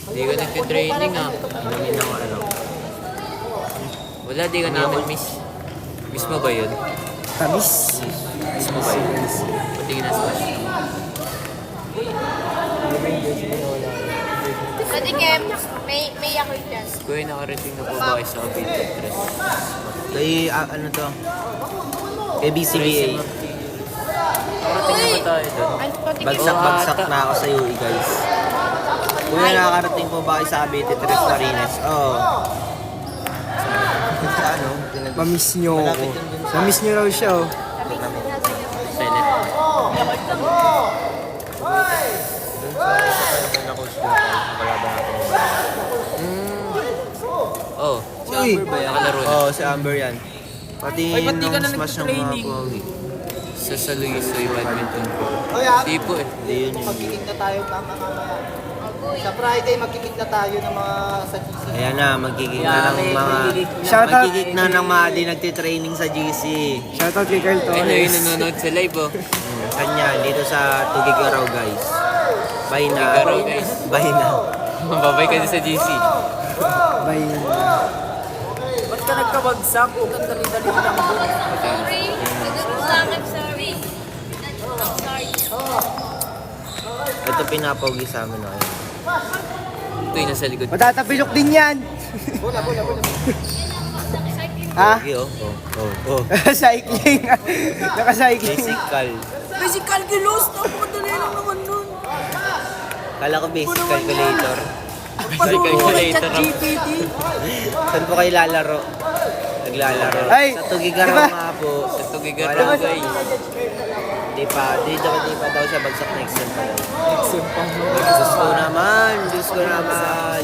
Hindi ka nagka-training ha. dami ng ano. Wala, di ka namin miss. Miss mo ba yun? tamis. Miss mo ba yun? Patingin na smash. Pwede Kem, may ako dyan. Kuya, nakarating na po ba kayo sa Cavite Press? Kay, ano to? Kay BCBA. Nakarating na ba tayo doon? Bagsak na ako sa UE guys. Kuya, nakakarating po ba kayo sa Cavite Tres Marines? Oo. Sa ano? Mamiss nyo ako. Malapit yun dun sa... Mamiss nyo raw siya, oh. Senate. Oh, si Amber ba yan? Nakalaro na. Oo, si Amber yan. Pati nung smash ng mga pogi. Sa Luisoy Badminton po. Hindi po eh. Hindi yun yung... Magkikita na tayo mamaya. Sa Friday, magkikita na tayo ng mga sa GC. Ayan na, magkikik na ng mga... Shoutout. Magkikik na ng mga di nagtitraining sa GC. Shoutout kay Carl Ano yung Torres. nanonood sa live oh. Kanya, dito sa Tugigaraw guys. Bye na. Tugigaraw, guys. Bye na. Babay ka din sa GC. Bye. Ba't ka nagkabagsak? Huwag kang dali-dali lang doon. Sorry. I'm sorry. I'm sorry. Ito pinapogi sa amin. Okay. Ito yung nasa likod. Matatapilok din yan. Ha? Pogi oh. Oh. Cycling. Naka-cycling. Physical. Basic calculus! Napakadali lang naman nun. Kala ko basic calculator. Basic calculator. GPT. Saan po kayo lalaro? Naglalaro. Ay, Sa Tugigaraw diba? nga po. Sa Tugigaraw guys. Di pa daw siya bagsak next sem pa daw. Diyos ko naman.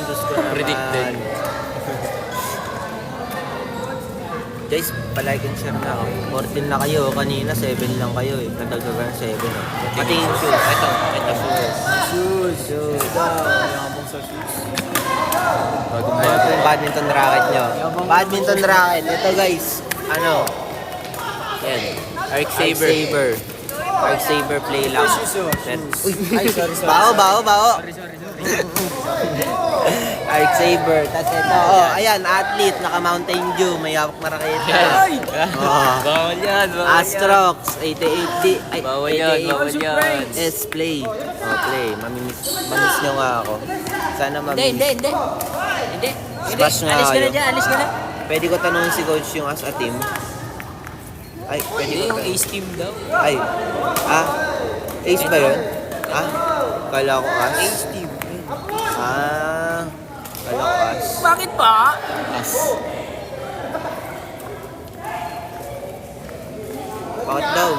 Predicted. Guys, palike and share na ako. 14 na kayo. Kanina 7 lang kayo eh. Nadagdagan 7 eh. Pati yung shoes. Ito. Shoes. Ano po yung badminton racket nyo? Badminton racket. Ito guys. Ano? Yan. Arc Saber. Arc Saber play lang. Uy, ay, sorry. Bao. Arc Saber. Tapos ito, ayan, athlete, naka Mountain Dew, may hawak na raketa. Bawal yan. Astrox, 88D. Ay, Bawal yan. 88. S play. Play. Mamiss nyo nga ako. Sana mamiss. Hindi. Smash nga kayo. Alis ka na. Pwede ko tanungin si coach yung as a team. Ay, pwede Hindi, ko yung Ace Team daw. Ay. Ace ba yun? Kala ko as. Ace team. Kala ko as. Bakit pa? As. Bakit daw?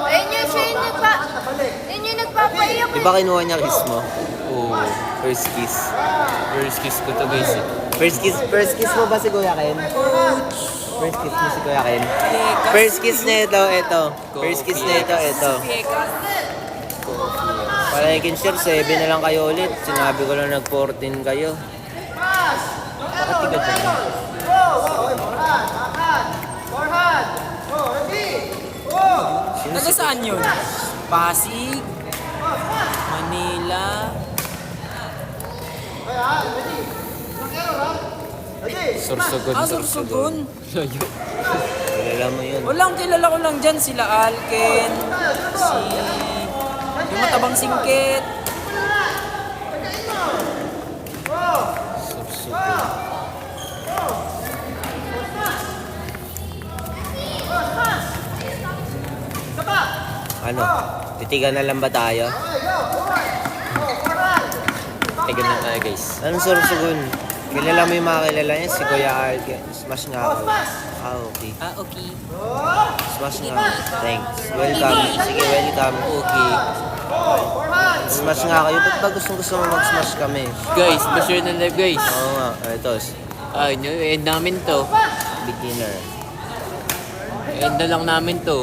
Ayun yung siya yung nagpapaiyak. Di ba kinuha niya kiss mo? Oh, First kiss. first kiss ko to guys eh. First kiss mo ba si Kuya Ken? First kiss mo si Kuya Ken? First kiss na ito. First kiss na ito. Palaikin sir, 7 na lang kayo ulit. Sinabi ko lang nag-14 kayo. Bakit tigad na lang? Taga saan yun? Pasig? Manila? Sorsogon, Sorsogon. Layo. Kilala mo yun. Walang kilala ko lang dyan. Sila Alken, yung matabang singkit. Sorsogon. Ano? Titigan na lang ba tayo? Tigan na tayo guys. Anong sorsogon? Kilala mo yung mga kilala niya? Si Kuya Alken. Smash nga ako. Okay. Okay. Smash nga ako. Thanks. Welcome. Sige, welcome. Okay. Smash nga kayo. Ba't ba gusto mo mag-smash kami? Guys, ba-share na live guys. Oo nga. Ito. Nyo, end namin to. Beginner. End na lang namin to.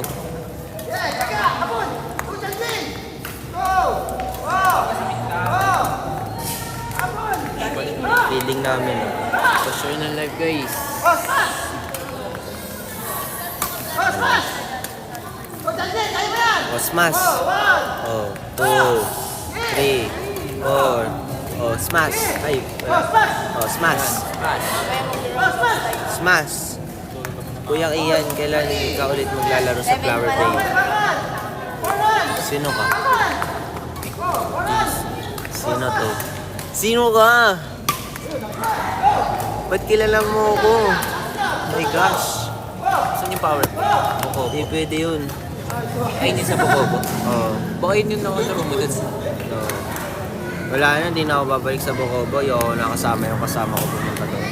Feeling namin. Ba-share na live guys. O, smash. Oh, 2, 3, 4. Oh, smash. Ay, wala. Oh, smash. Smash. Kuya Ian, kailan ka ulit maglalaro sa Flower Day? Sino ka? Sino to? Sino ka? Ba't kilala mo ako? Oh my gosh. Saan yung power? Bokobo. Hindi pwede yun. Ay, yun sa Bokobo. Oo. Baka yun yung nakalaro mo dun. No. Wala na, hindi na ako babalik sa Bokobo. Yung nakasama yung kasama ko pumunta doon.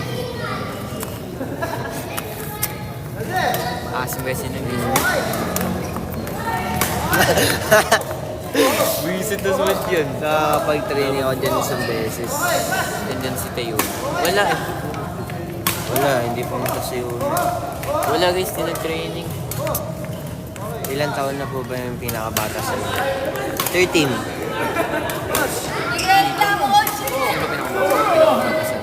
Si Messi na guys. Visit na smash yun. Pag-training ako dyan isang beses. Nandyan si Tayo. Wala eh. Wala, hindi pumunta sa yun. Wala guys, tinag-training. Ilan taon na po ba yung pinakabata sa inyo? 13. Sino pinakabata sa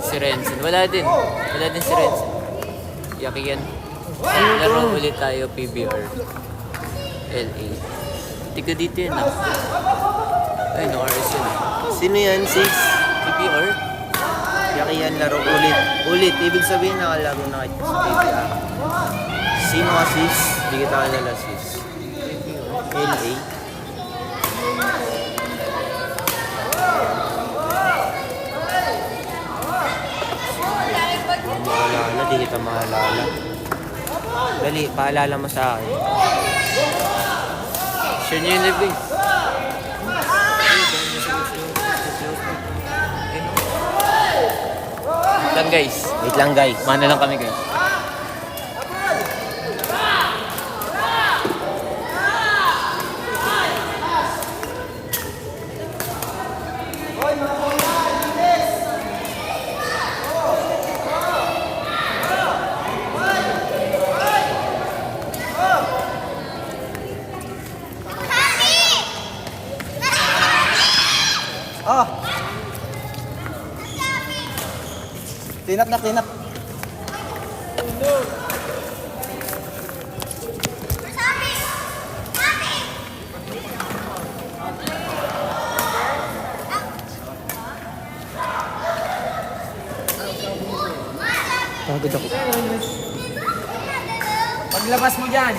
Si Renzen. Wala din. Wala din si Renzen. Yaki yan. Laro ulit tayo PBR. LA. Tiga dito yun ah. Ay, no RS yun ah. Sino yan, sis? PBR? Yaki yan, laro ulit. Ulit, ibig sabihin nakalaro na kita sa PBR. Sino ka, sis? Hindi kita kalala, sis. LA? Makalala, di kita makalala. Dali, paalala mo sa akin. Share nyo yung live guys. Lang guys. Wait lang, guys. Mana lang kami guys. Oh! Clean up na, clean up. Pagod ako. Paglabas mo dyan.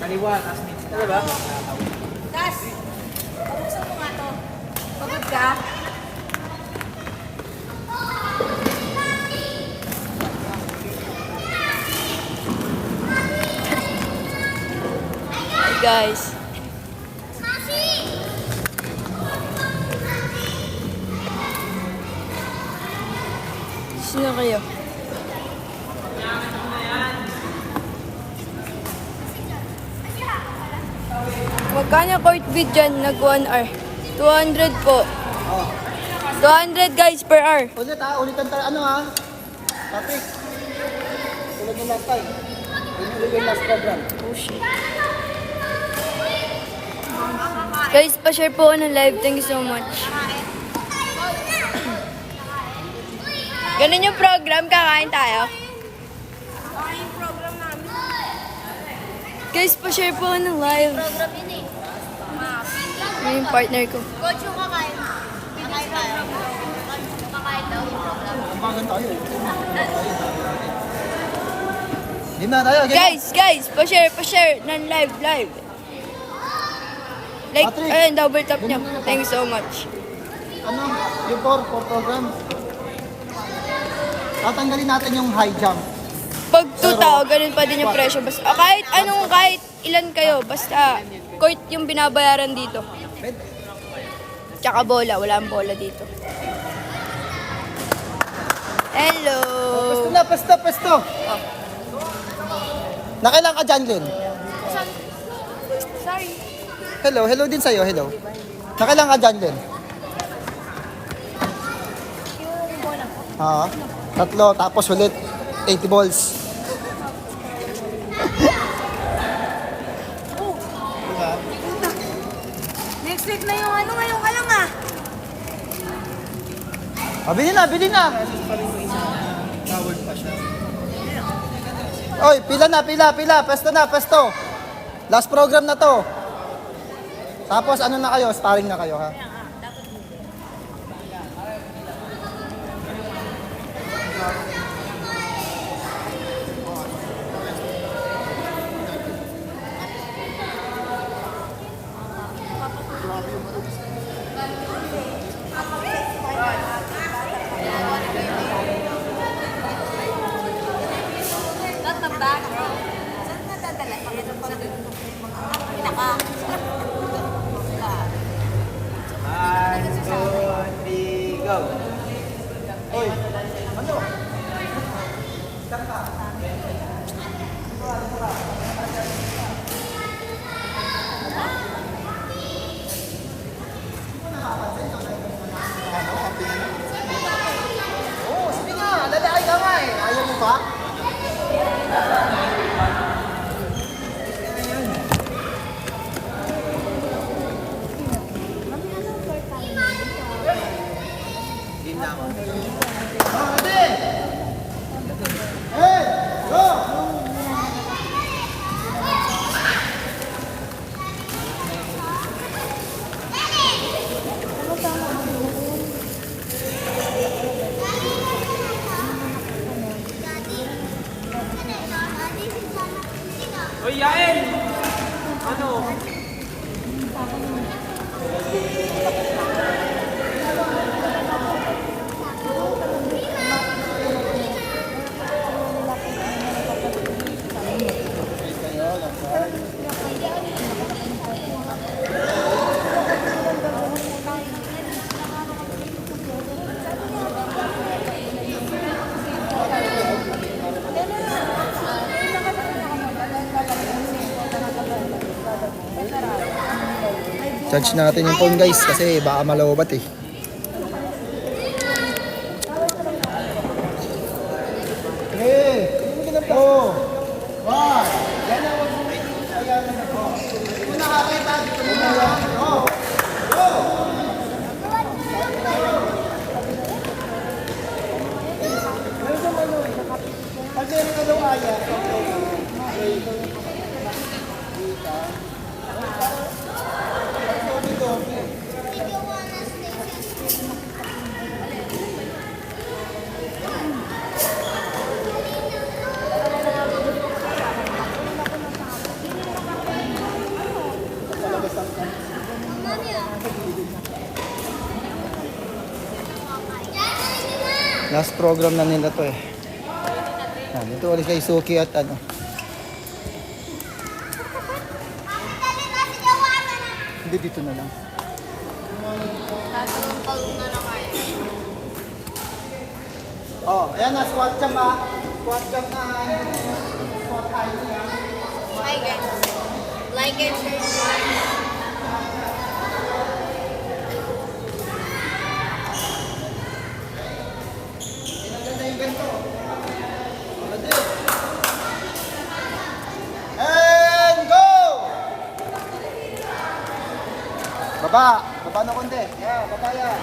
Kaliwa, taas mo. Ano ba? Das! Pabuksan mo nga to. Pagod ka? Hi guys! Sino kayo? Magkano court bid dyan? Nag 1 hour. 200 po. Oh. 200 guys per hour. Ulit ha, ulitan tayo. Ano ha? Topic. Tulad ng last time. Yun yung last program. Oh shit. Guys, pa-share po ako ng live. Thank you so much. Ganun yung program, kakain tayo. Guys, pa-share po ako ng live. Program yun eh. Ano yung partner ko? Coach yung kakain. Kakain tayo. Kakain daw yung program. Bagan tayo eh. Game na tayo, game. Guys, pa-share ng live. Like, Patrick, ayun, double tap niyo. Thank you so much. Ano? Yung for program. Tatanggalin natin yung high jump. Pag 2 tao, ganun pa din yung presyo. Basta, kahit ilan kayo, basta court yung binabayaran dito. Tsaka bola, wala ang bola dito. Hello! Pesto. Nakailan ka dyan, Lynn? Sorry. Hello din sa'yo, hello. Nakailan ka dyan, Lynn? Ha? 3, tapos ulit 80 balls. Next week na yung ano ngayon ka lang ah. Bili na. Oy, pila. Pesto. Last program na to. Tapos ano na kayo? Sparring na kayo, ha? Not the back. Saan nadadala? Pinaka. Go! Oy, ano? Oh, sige nga, lalaki ka nga eh. Ayaw mo ba? Uy, Yael! Ano? Charge natin yung phone guys kasi baka malawbat eh. Last program na nila to eh. Yan, ito ulit kay Suki at ano. Hindi, dito na lang. Oh, ayan na, squat jump ah. Squat jump na. Squat high niya. Hi guys. Like and share. Baba. Baba na konti. Yeah, baba yan.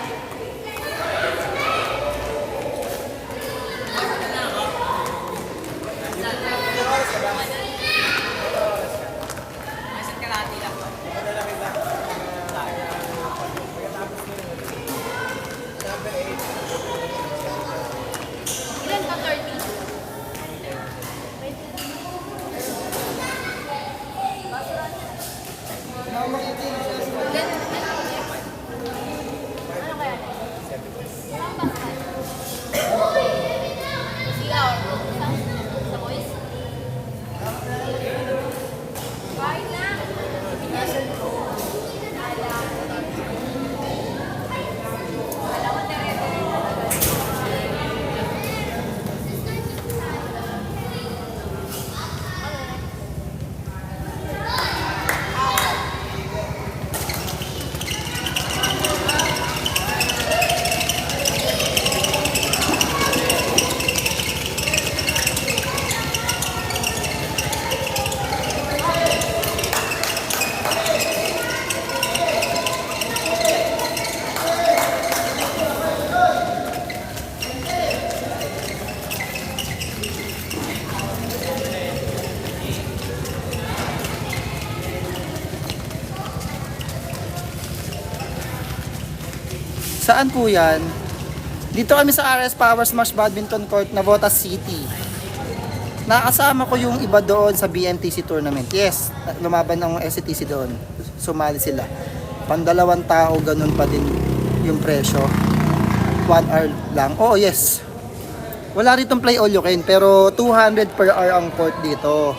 Saan po yan? Dito kami sa RS Power Smash Badminton Court, Navotas City. Nakasama ko yung iba doon sa BMTC tournament. Yes, lumaban ng SCTC doon. Sumali sila. Pandalawang tao, ganun pa din yung presyo. 1 hour lang. Oh, yes. Wala ritong play all you can, pero 200 per hour ang court dito.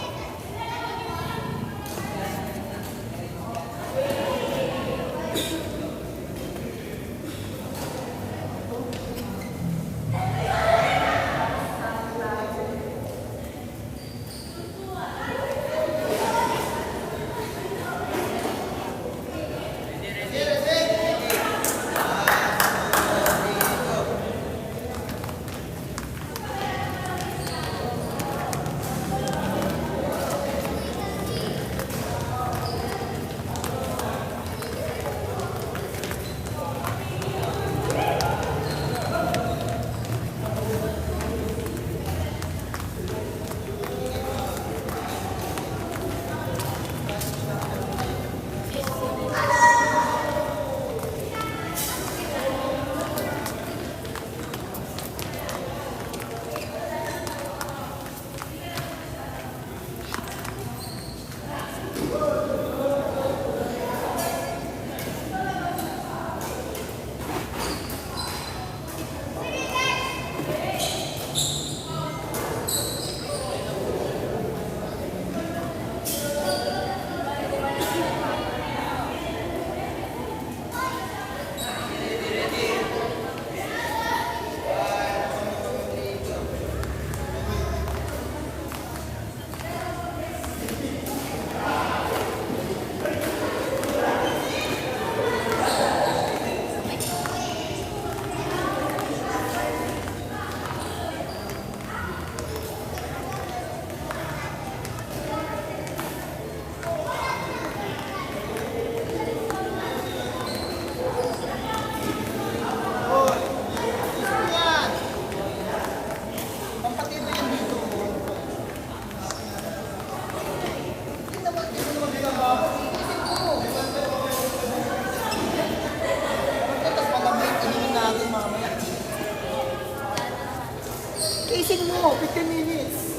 Isin mo, 15 minutes.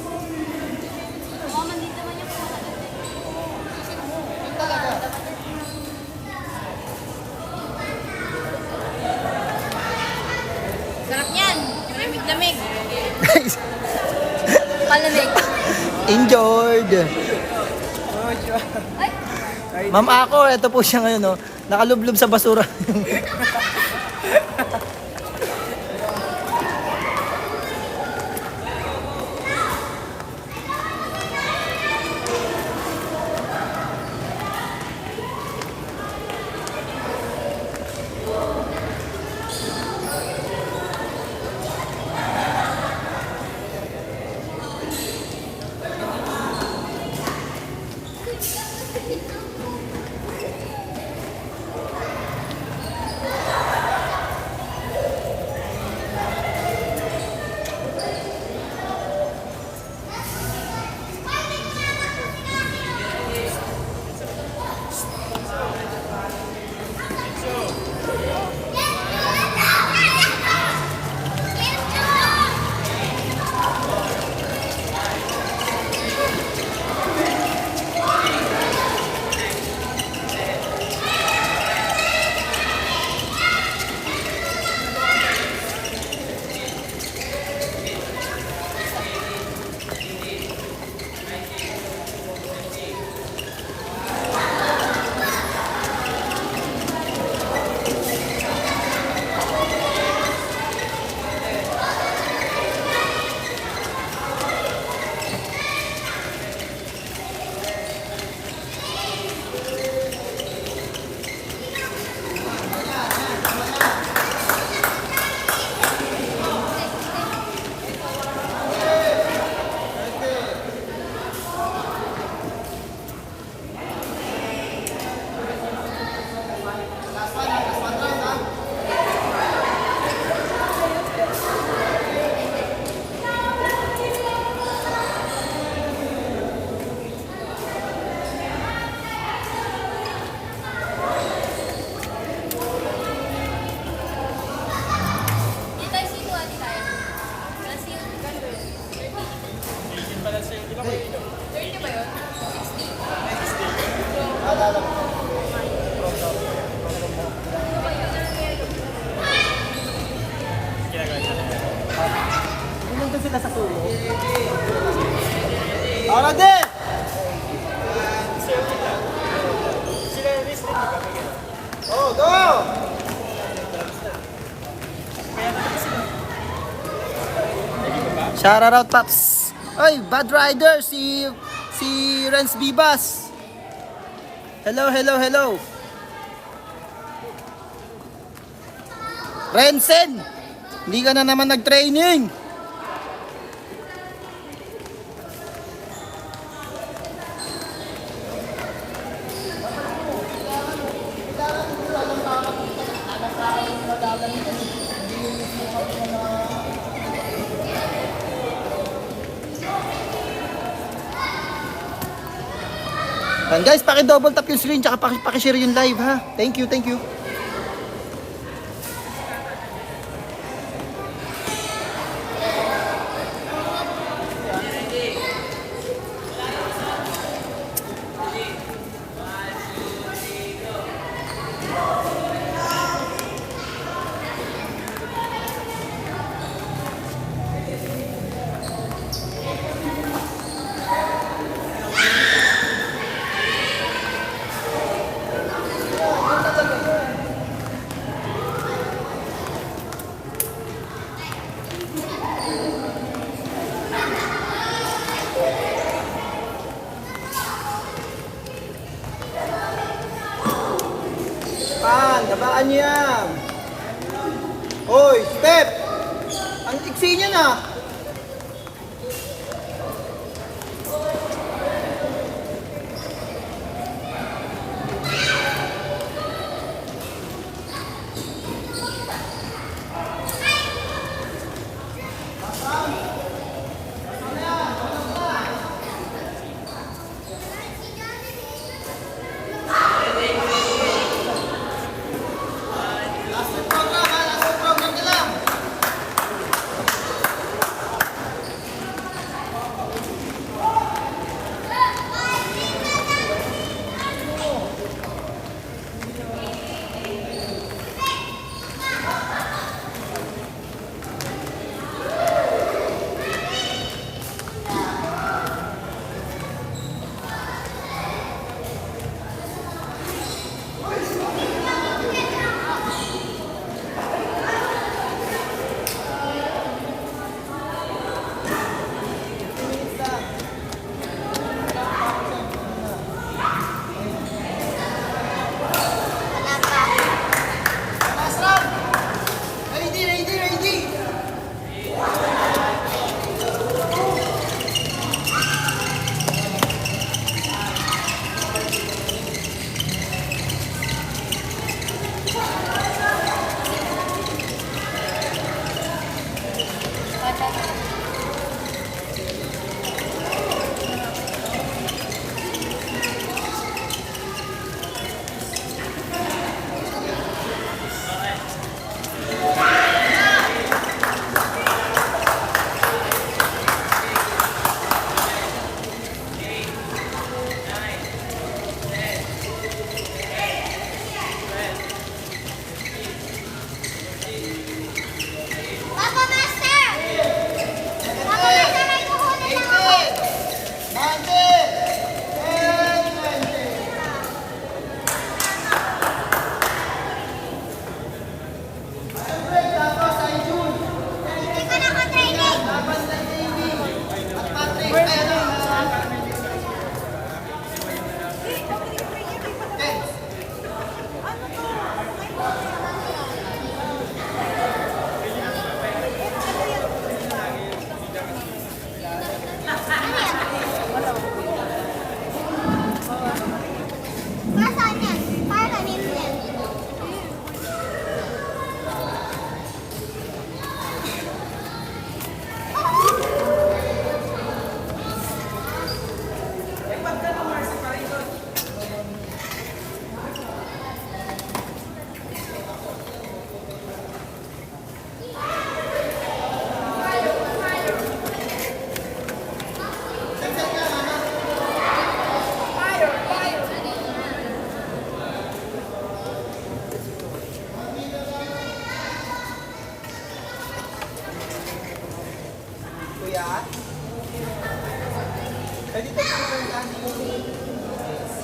Sarap yan. Yung lamig-lamig. Palamig. Enjoyed. Ma'am ako, ito po siya ngayon, no? Nakalublob sa basura. sila sa sumo. Ara din! Oh, go! Shout out, Paps! Ay, Bad Rider! Si Renz Bibas! Hello, hello, hello! Rensen! Hindi ka na naman nag-training! And guys, paki-double tap yung screen tsaka paki-share yung live ha. Thank you, thank you. Dabaan niyo yan. Hoy, step! Ang iksi niya na.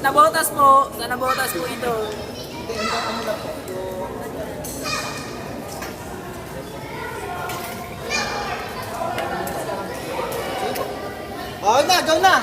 Nabotas po. Sa nabotas po ito. Oh, na, go na!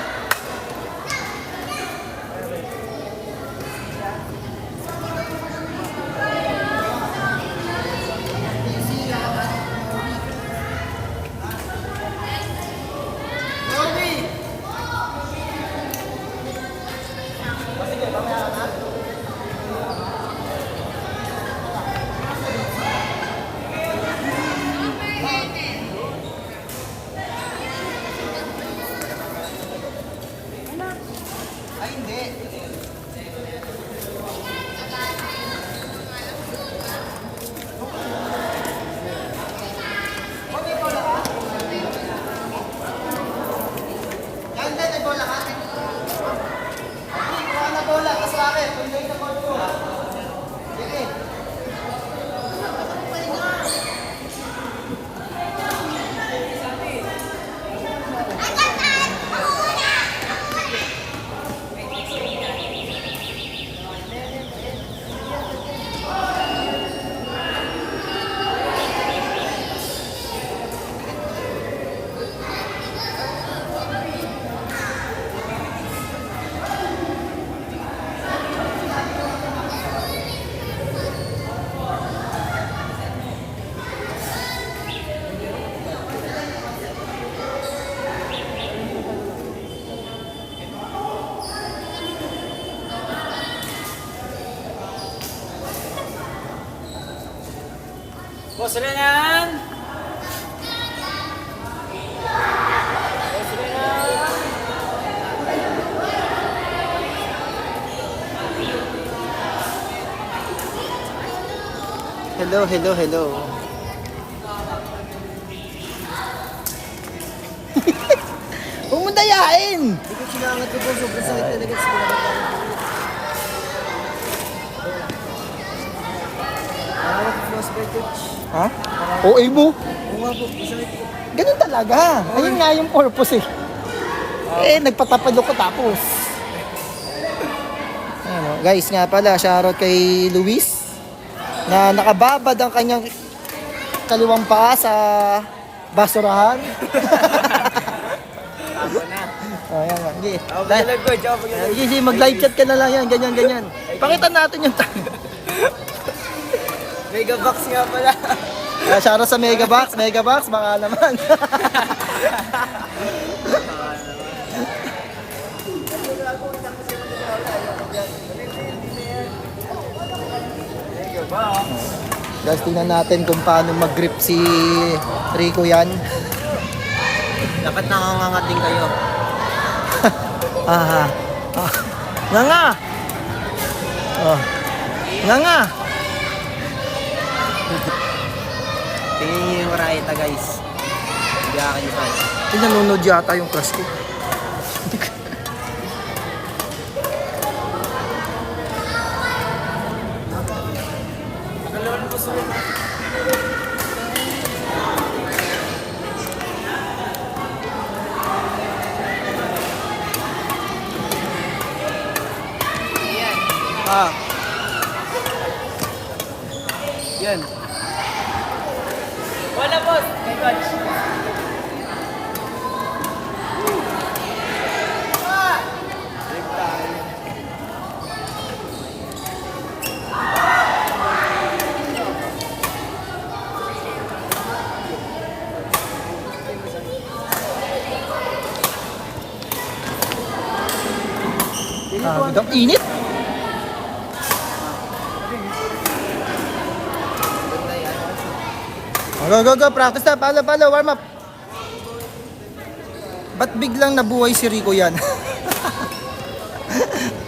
Boss Renan! Hello, hello, hello. Huwag mo dayain! Hindi ko sinangat ko po. Sobrang sakit talaga sa pinagagawa. Hawak ko floss bed, coach. Ha? OA mo? Oo nga po. Masakit po. Ganun talaga. Ayun nga yung purpose eh. Nagpatapad ako tapos. Ano, guys, nga pala, shoutout kay Luis na nakababad ang kanyang kaliwang paa sa basurahan. Ako na. Oh, yan nga. Sige. Ako pa lang, coach. Ako pa lang. Sige, mag-live chat ka na lang yan. Ganyan, ganyan. Pakita natin yung Megabox nga pala. shoutout sa Megabox. Megabox, baka naman. Guys, tingnan natin kung paano mag-grip si Rico yan. Dapat nangangangat din kayo. Ah, nga nga! Oh. Nga nga! Tingnan niyo yung Raita, guys. Hindi akin yung fan. Pinanonood yata yung crush ko. Ah. Yan. Wala, boss. May coach. Ang init! Go, go, go. Practice na. Palo, warm up. Ba't biglang nabuhay si Rico yan?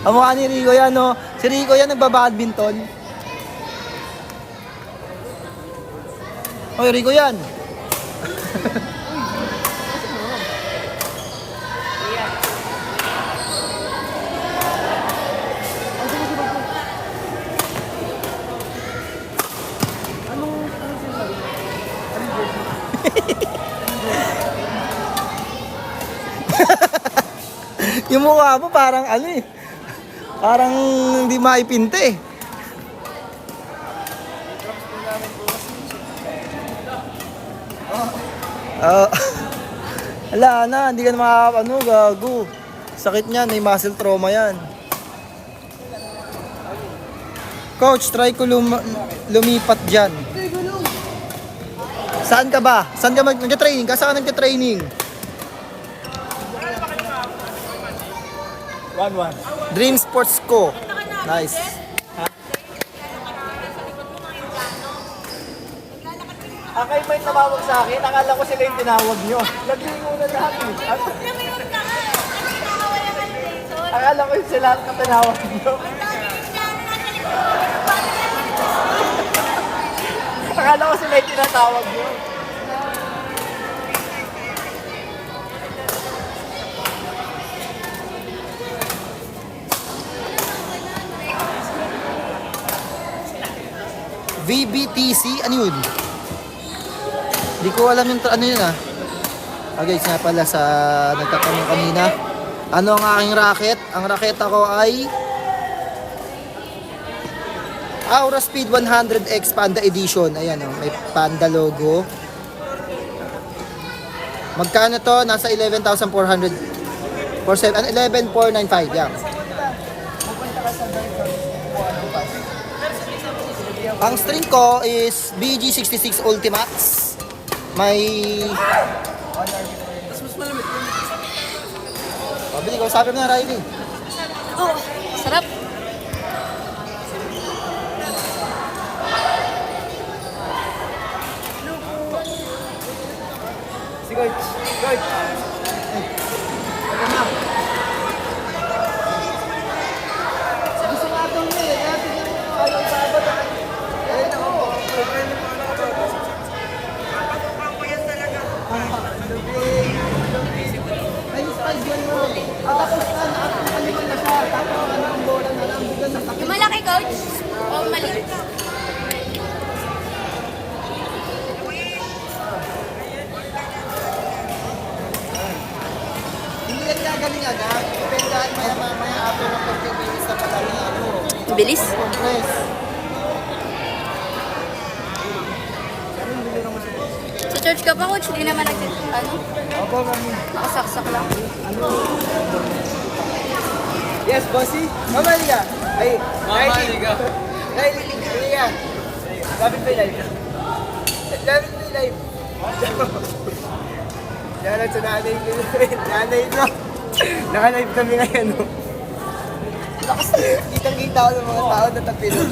Ang mukha ni Rico yan, no? Si Rico yan nagbabadminton. Oy, Rico yan. Yung mukha mo parang ano eh. Parang hindi maipinta eh. Oh. Ala na, hindi ka na makakano, gago. Sakit niyan, may muscle trauma yan. Coach, try ko lumipat dyan. Saan ka ba? Saan ka nag-training? Saan ka nag-training? 1-1. Dream Sports Co. Nice. Akay may tumawag sa akin, akala ko sila yung tinawag nyo. Naglingo na lahat eh. Akala ko yung sila ang tinawag nyo. Akala ko sila yung tinatawag nyo. VBTC, ano yun? Hindi ko alam yung ano yun ah. Guys, nga pala sa nagtatanong kanina. Ano ang aking racket? Ang racket ako ay Aura Speed 100X Panda Edition. Ayan oh, may Panda logo. Magkano to? Nasa 11,400 11,495, yeah. Ang string ko is BG66 Ultimax. May... Pabili ko, sabi mo na Riley. Oh, sarap. Si Coach. Coach. Gusto nga itong yun eh. Kaya tignan mo ayaw sa abad. Ayun ako. Ay, spice yan mo. At tapos na, nakakaliman na siya. Tapos ang bola na lang. Bigyan na sakit. Yung malaki, coach? O maliit? Hindi yan gagaling agad. Depende maya after ng 15 minutes na pala na ano. Bilis. Compress. Sa church ka pa, coach? Hindi naman ano? Opo, mami. Nakasaksak lang. Yes, bossy. Mamali ka. Ay, mamali ka. Riley, hindi ka. Lapit pa yung live. Lapit pa yung live. Yan ang sa nanay ko. Nanay ko. Naka-live kami ngayon. No? Kitang-kita ko ng mga tao na tapilog.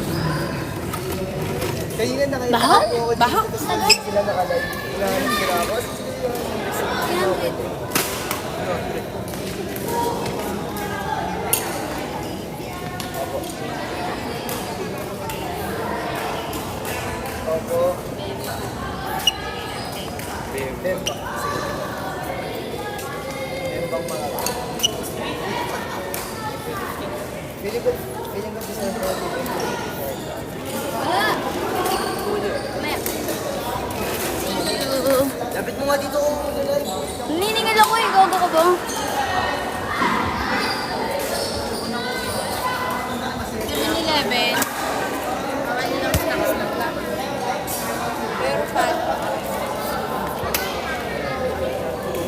Kaya nga nakita Bahal? ko. Bahal? Sila naka-live. Hinahanap sila ako. Opo. Bemba. Bembang mga Feeling ko sa Wala. Mamaya. Lapit mo nga dito kung live. Niningil ako eh. Gogo ka ba? Pero fat.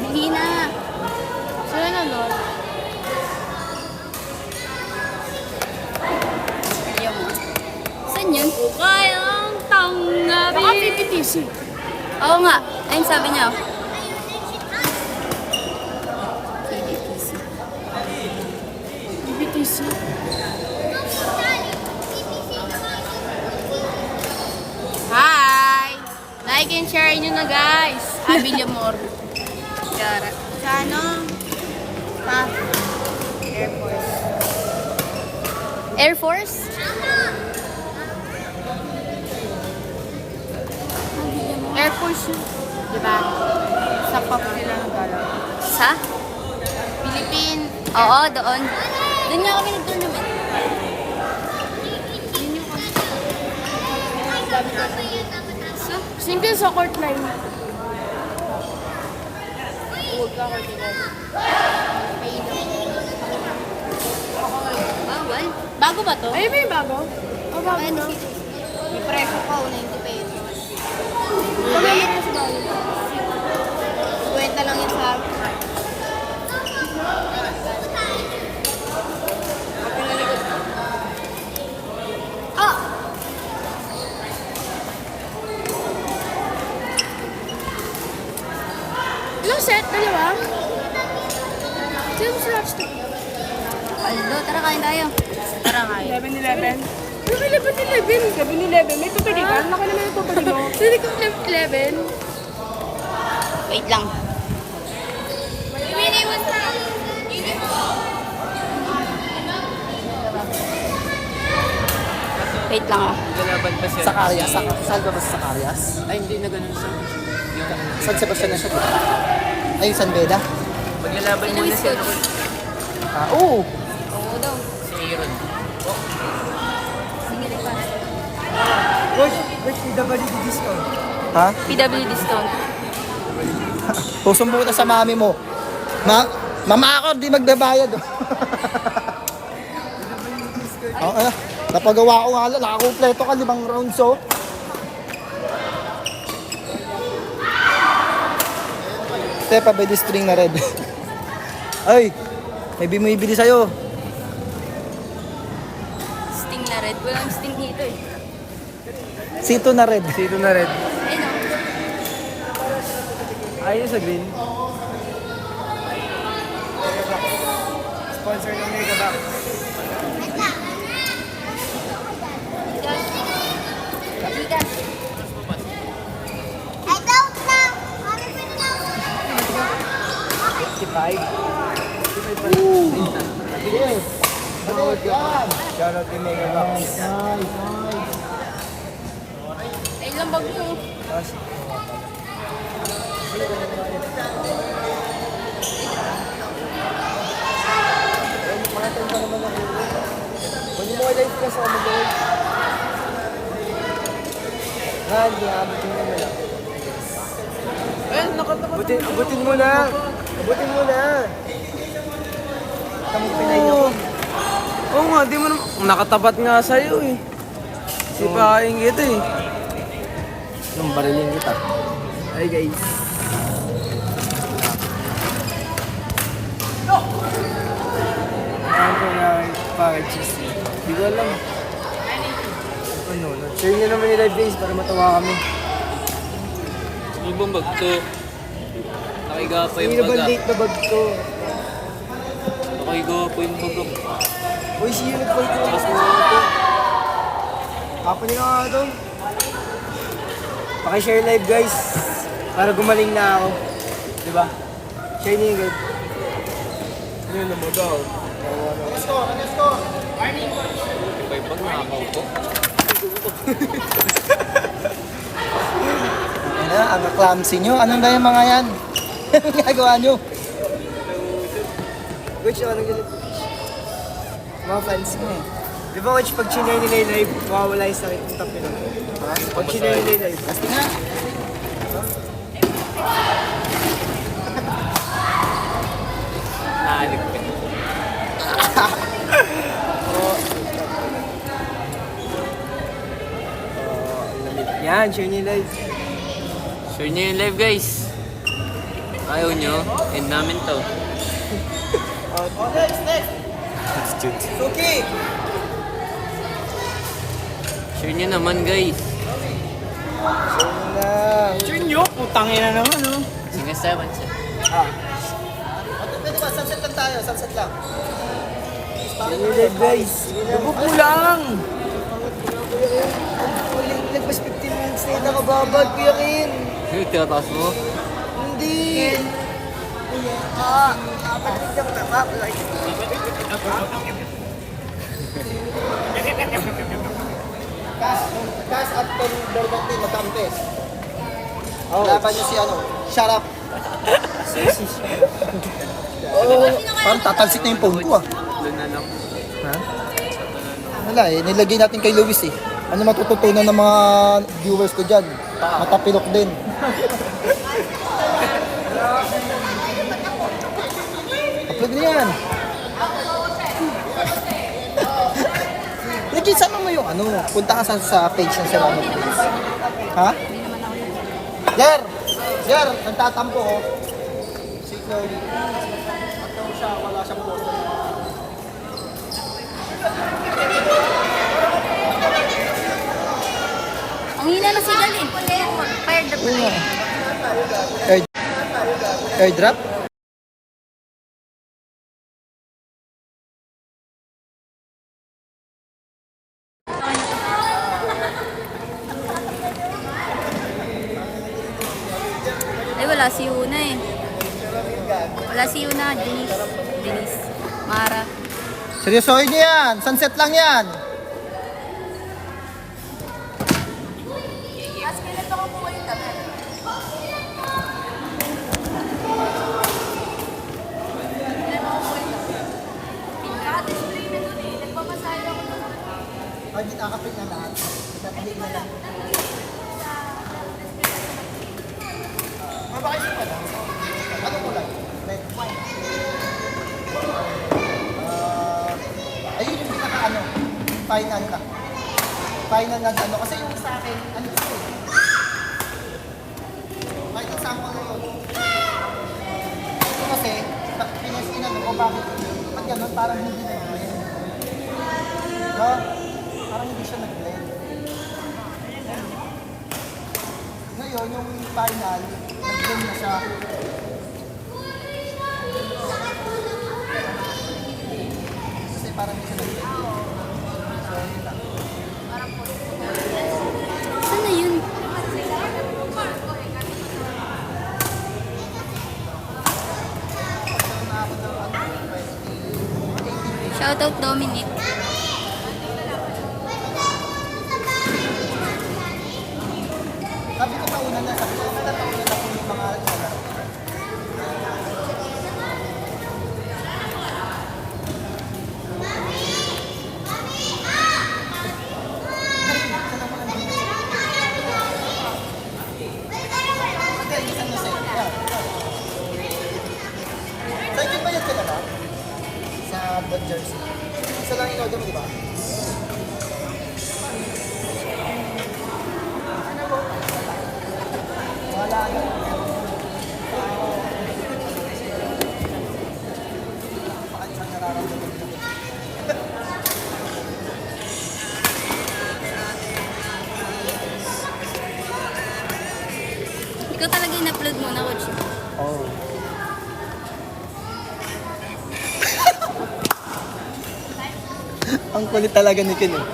Hindi na. Sila na lord. Ayaw mo. Saan yun? Kayang tangabi. Baka PPTC. Oo nga. Ayun sabi niya. PPTC. PPTC. Hi! Like and share nyo na guys. Abiliamor. Yara. Sa ano? Ha? Air Force. Air Force? Air Force yun. Diba? Sa pop nila nagalaw. Sa? Philippine. Oo, doon. Doon nga kami nag-tournament. Single sa court line. Huwag ka court line. Bawal. Bago ba to? Ay, may bago? O, bago na. May presyo ko, 90 pesos. Pagkakit na sa bago. Kwenta lang yan sa akin. Ah! Ilang set? Dalawa? Sino sa last two? Aldo, tara kain tayo. Tara kain. 11-11? Ano ba 11-11? 7-11? May tupili ka? Ano ka naman yung tupili mo? Hindi ko 11. Wait lang. Wait lang ah. Maglalaban pa siya. Sakarias? Saan ba sa Sakarias? Ay, hindi na ganun siya. Yung San Sebastian na siya, di ba? Ay, San Beda? maglalaban muna siya. Oo. Oo daw. Si Aaron. Sige, repass. Coach, PWD discount. Ha? PW discount. Susumbo na sa mami mo. Mama ako, di magbabayad. Napagawa ko nga lang, nakakumpleto ka 5 rounds, oh. Tepa, by string na red. Ay, may bumibili sa'yo. Sting na red. Walang sting dito eh. Sito na red. Sito na red. Ayun o. Ayun sa green. Sponsor ng Mega Box. I don't know. 55. Shout out to Mega Box. Ay, lambag mo. Kung mo live ka sa mag-live. Hindi, abutin mo na lang. Abutin mo na. Abutin mo na. Tama ko pinay ako. Oo nga, di mo naman. Nakatapat nga sa'yo eh. Sipahin kita eh. Nung barilin kita. Hi guys. Ano ko na packages? Di ko alam. Ano, share nyo naman yung live guys para matawa kami. Ano bang bag to? Nakiga pa yung Hindi na ba baga. late na bag ko? Nakiga pa yung baga. Uy, siya nag-call ko. Tapos mo ito. Kapanin na nga ito. Paki-share live guys. Para gumaling na ako. Diba? Share niyo yung guys. Ano yun, namagaw. Iba yung bag nakakaupo. Ano, ang clumsy nyo. Anong na yung mga yan? Anong ginagawa nyo? Coach, anong ganito? Mga fans mo eh. Di ba coach, pag chinay nila yung live, mawawala yung sakit ng tapin ako. Pag chinay nila yung live. Kasi nga. Naalig ka. Yan, share niyo yung live. Share nyo yung live guys. Ayaw nyo, end namin to. Okay! Share nyo naman guys. Share nyo! Putangin na naman, no? Sige, 7 siya. Pwede ba? Sunset lang tayo. Sunset lang. Share niyo yung live guys. Lubog mo lang! Nagpas 15 minutes na yun nakababad, Kuya Kin. Tinataas mo? Hindi! Patalig ako na map. Kas at Tom Berganti, magkampes. Laban nyo si ano, shut up. Parang tatalsik na yung phone ko ah. Doon na lang. Wala eh, nilagay natin kay Luis eh. Ano matututunan ng mga viewers ko dyan? Matapilok din. Upload na yan. Jay, sama mo yung ano, punta ka sa page ng Serrano Police. Ha? Jer! Jer! Nagtatampo ko. Si Chloe. Pagtaw siya, wala siyang posto. Ang hina na sigal eh. Fired up na eh. Airdrop? Ay, wala si Una eh. Wala si Una, Denise. Mara. Seryosohin niyo yan. Sunset lang yan. Ay, akapit na lahat. Nagkakalik na lang. Mabakay pa lang. Ano ko lang? Red wine. Ayun yung pinaka-ano. Final na. Final na ano. Kasi yung sa akin, ano ito eh. Kahit example na yun. Ito kasi, pinas-inano ko bakit. Pag gano'n, parang hindi na yun. No? Parang hindi siya nag-blend. Ngayon, yung final, nag-blend na siya. Kasi parang hindi siya nag-blend. So, yun lang. Saan na yun? Shoutout Dominic. Sabi ko pauna na, sabi ko, natatauna na po yung mga Saan yun ba yun sila ba? Sa Bond Jersey. Isa lang ikaw doon, di ba? Wala na. Baka isang nararamdaman ko. Ikaw talaga in-upload mo na, coach. Oh. Ang kulit talaga ni Ken eh.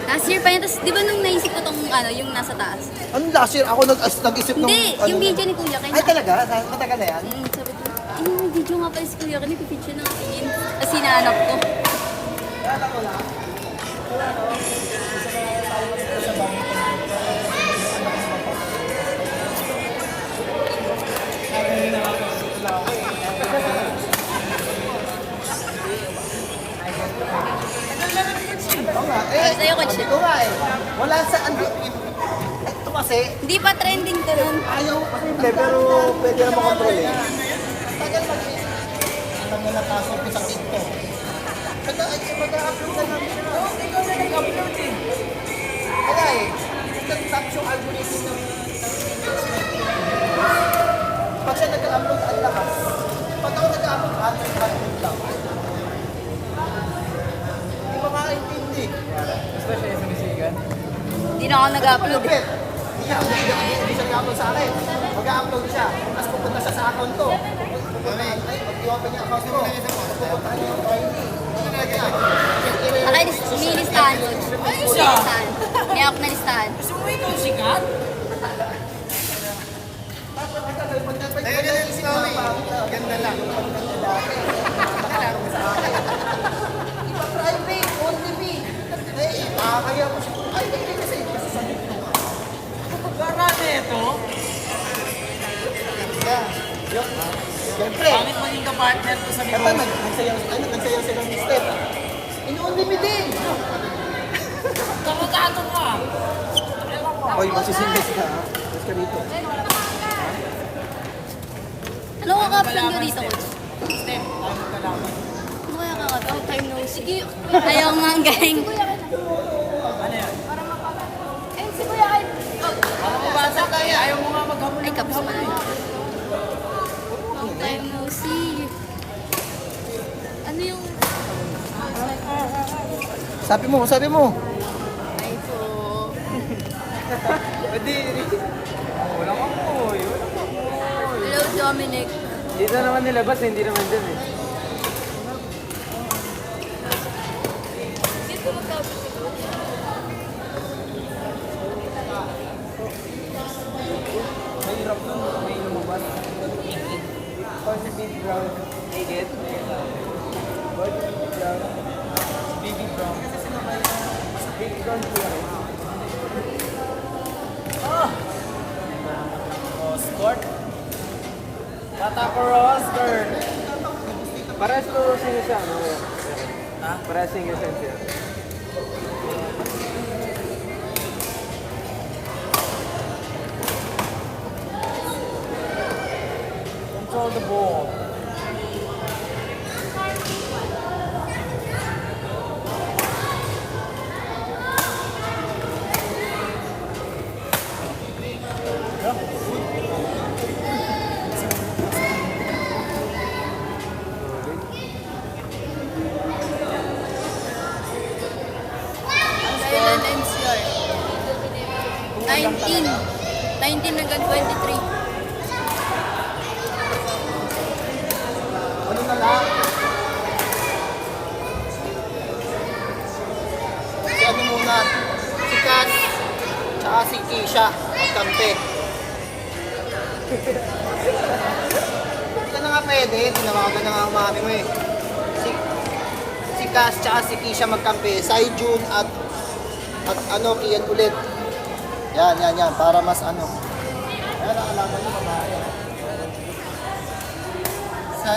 Last year pa yun. Tapos, di ba nung naisip ko tong ano, yung nasa taas? Ano last year? Ako nag-isip nung... Hindi, yung video ni Kuya. Kaya Ay talaga? Matagal na yan? Sabi ko, ay, may video nga pala si Kuya. Kaya nagpipicture na katingin. Kasi naanap ko. Oo nga. Sa'yo, coach. Ito nga eh. Wala sa... Ito kasi, Hindi pa trending to nun. ayaw. Pero pwede na makontrol eh. Tagal mag-isip. Alam na napasok ko sa TikTok. Mag-upload na namin. Oo, ikaw na nag-upload eh. Kaya eh, nag-tap yung algorithm ng pag siya nag-upload ang lakas. Pag ako nag-upload, upload lang. Hindi ba makaintindi? Especially sa Michigan. Hindi na ako nag-upload. Malupit. Hindi siya nag-upload sa akin. Mag-upload siya. Tapos pupunta siya sa account ko. Pupunta, ay, mag-i-open yung account ko. Pupunta niya yung ID. May listahan, coach. May listahan. May ako na listahan. Ganda lang. Iba private, on TV. Eh, kaya mo siya. Ay, hindi kasi sasabi ko. Garate ito. Siyempre. Pangit maging ka-partner ko sa Eto, nagsayaw silang step. In-on TV din. Kamagado ka. Hoy, masisingles ka ha. Mas ka dito. Ano ka caption ko dito, coach? Step, ano ka lang. Ano kaya ka-caption? Time no see. Ayaw nga, galing. Eh, si Kuya ay... Ay, kapos pa na. Long time no see. Ano yung... Sabi mo, sabi mo. Ay po. Hello, Dominic. Dito naman nilabas, hindi naman dyan eh. Dito magkabot si Coach. Mahirap nun, may lumabas. Big Brown. Naked. Big Brown. Baby Brown. Big Brown po yan. Oh, sport. Tata ko Oscar. Parehas to singer siya, no? Ha? Parehas singer siya. Control the ball. Kailan NCR? 19. 19 hanggang 23. Ano na lang? Si ano muna? Si Kat, tsaka si Keisha, magkampi. Hindi ka na nga pwede, tinawagan na nga ang mami mo eh. Si Cass tsaka si Keisha magkampi, Saijun at ano, Kian ulit. Yan, para mas ano. Ayan ang alaman niyo, babae. Sa...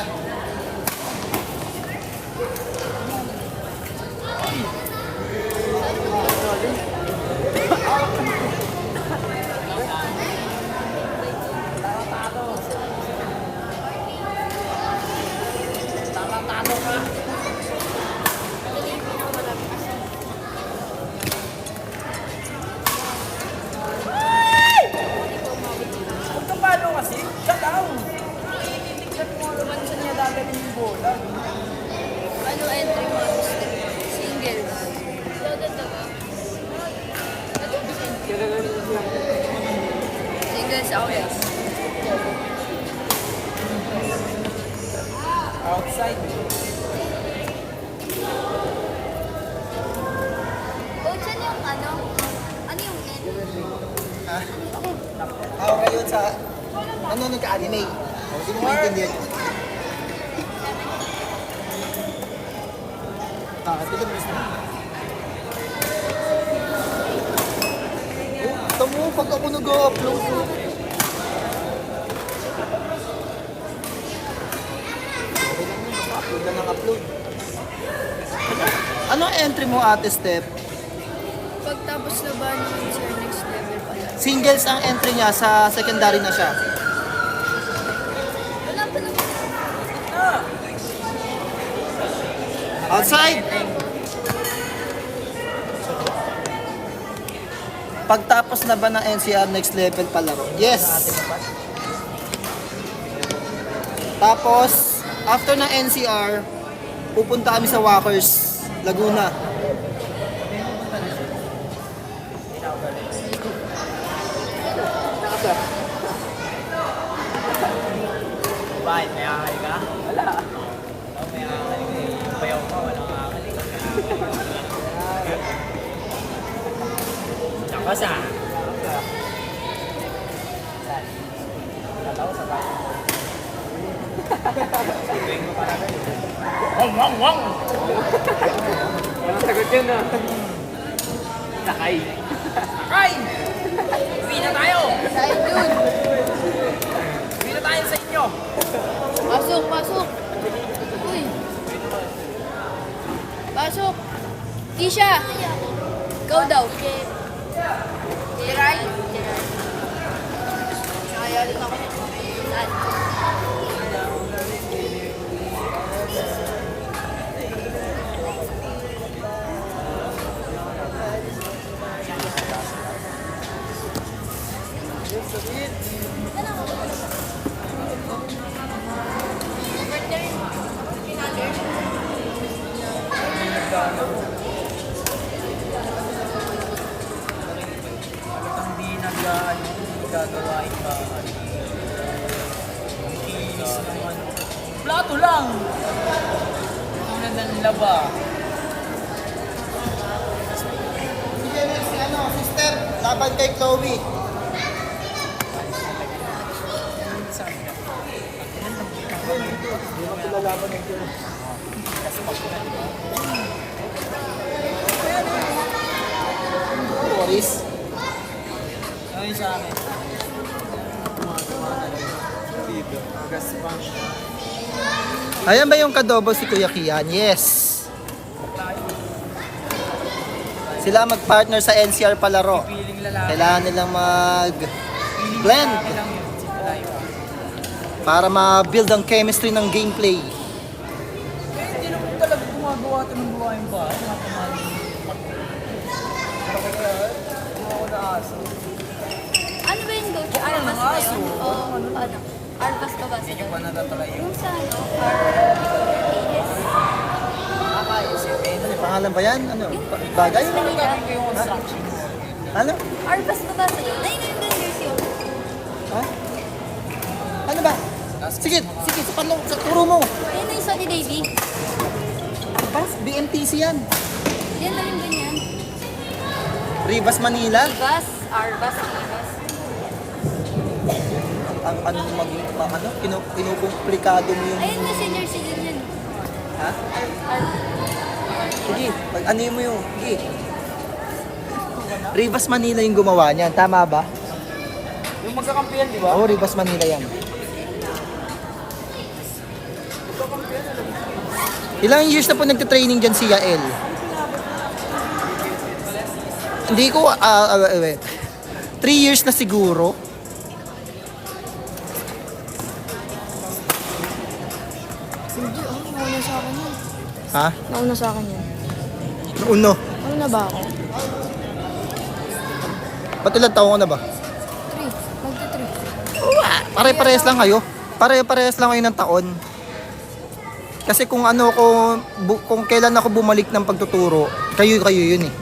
Kung paano kasi, shut down! Ititignan mo naman sa niya dadalhin yung bola. Ano entry mo? Singles. Singles ako yan. Outside. Coach, ano yung ano? Ano yung end? Ako ngayon sa... Ano nagka-anime? Hindi mo maintindihan. Tignan mo na. Tamo, pag ako nag-upload mo. Upload na ng upload. Ano ang entry mo, Ate Step? Pagtapos na ba ng sir next level pala? Singles ang entry niya, sa secondary na siya. Wala pa naman. Outside! Pagtapos na ba ng NCR next level palaro? Yes! Tapos, after ng NCR, pupunta kami sa Walkers, Laguna. Bakit? May akali ka? Wala. Oh, may akali ka eh. Bayaw ka, walang akali. Tsaka sa? Tataw sa tayo. Tuwing mo para kayo. Wang! Walang sagot yun ah. Sakay! Uwi na tayo! Side dude. Uwi na tayo sa inyo! Pasok. Uy. Pasok. Kisha. Ikaw daw. Jeray. Kaya rin ako. Saan? Plato lang. Tulad ng laba. Si ano, sister, laban kay Chloe. Boris. Ayun sa akin. Ayan ba yung kadobo si Kuya Kian? Yes. Sila mag-partner sa NCR palaro. Kailangan nilang mag-blend para ma-build ang chemistry ng gameplay. Hindi naman talaga gumagawa ito ng buhayin ba? Ano ba yung go-to? Arvas ba yun? O ano? Arvas ka ba sa doon? Yung sa ano? R-A-S. Ano pangalan ba yan? Ano? Bagay? Ano? Arvas ka ba sa doon? Ayun na yung vendors yun. Ha? Ano ba? Sige, sa turo mo. Ayun na yung Sunny Davy. Parang BMTC yan. Yan na yung ganyan. Rivas, Manila. Arvas. Arvas. Arvas. Ano maging, ano? Kinukumplikado mo yung... Ayun na senior season yan. Ha? Sige, ano mo yung... Sige. Rivas, Manila yung gumawa niyan. Tama ba? Yung magkakampihan, di ba? Oo, Rivas, Manila yan. Ilang years na po nagte-training dyan si Yael? Hindi ko, 3 years na siguro. Hindi, nauna sa akin yan. Ha? Nauna sa akin yan. Uno. Nauna ba ako? Ba't ilang taon ko na ba? 3. Magta-3. Pare-parehas lang kayo. Pare-parehas lang kayo ng taon. Kasi kung ano ko, kung kailan ako bumalik ng pagtuturo, kayo yun eh.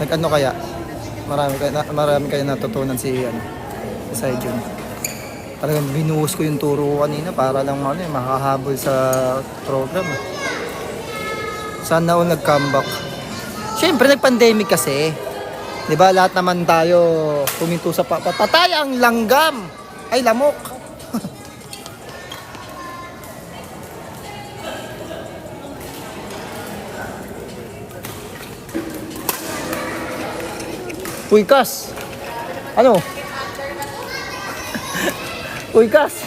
Nag-ano kaya? Marami kayo natutunan si Jun. Talagang binuhos ko yung turo ko kanina para lang makahabol sa program. Sana all nag-comeback. Siyempre nag-pandemic kasi. 'Di ba? Lahat naman tayo puminto sa patay ang langgam. Ay lamok. Uy, Kas. Ano? Uy, Kas.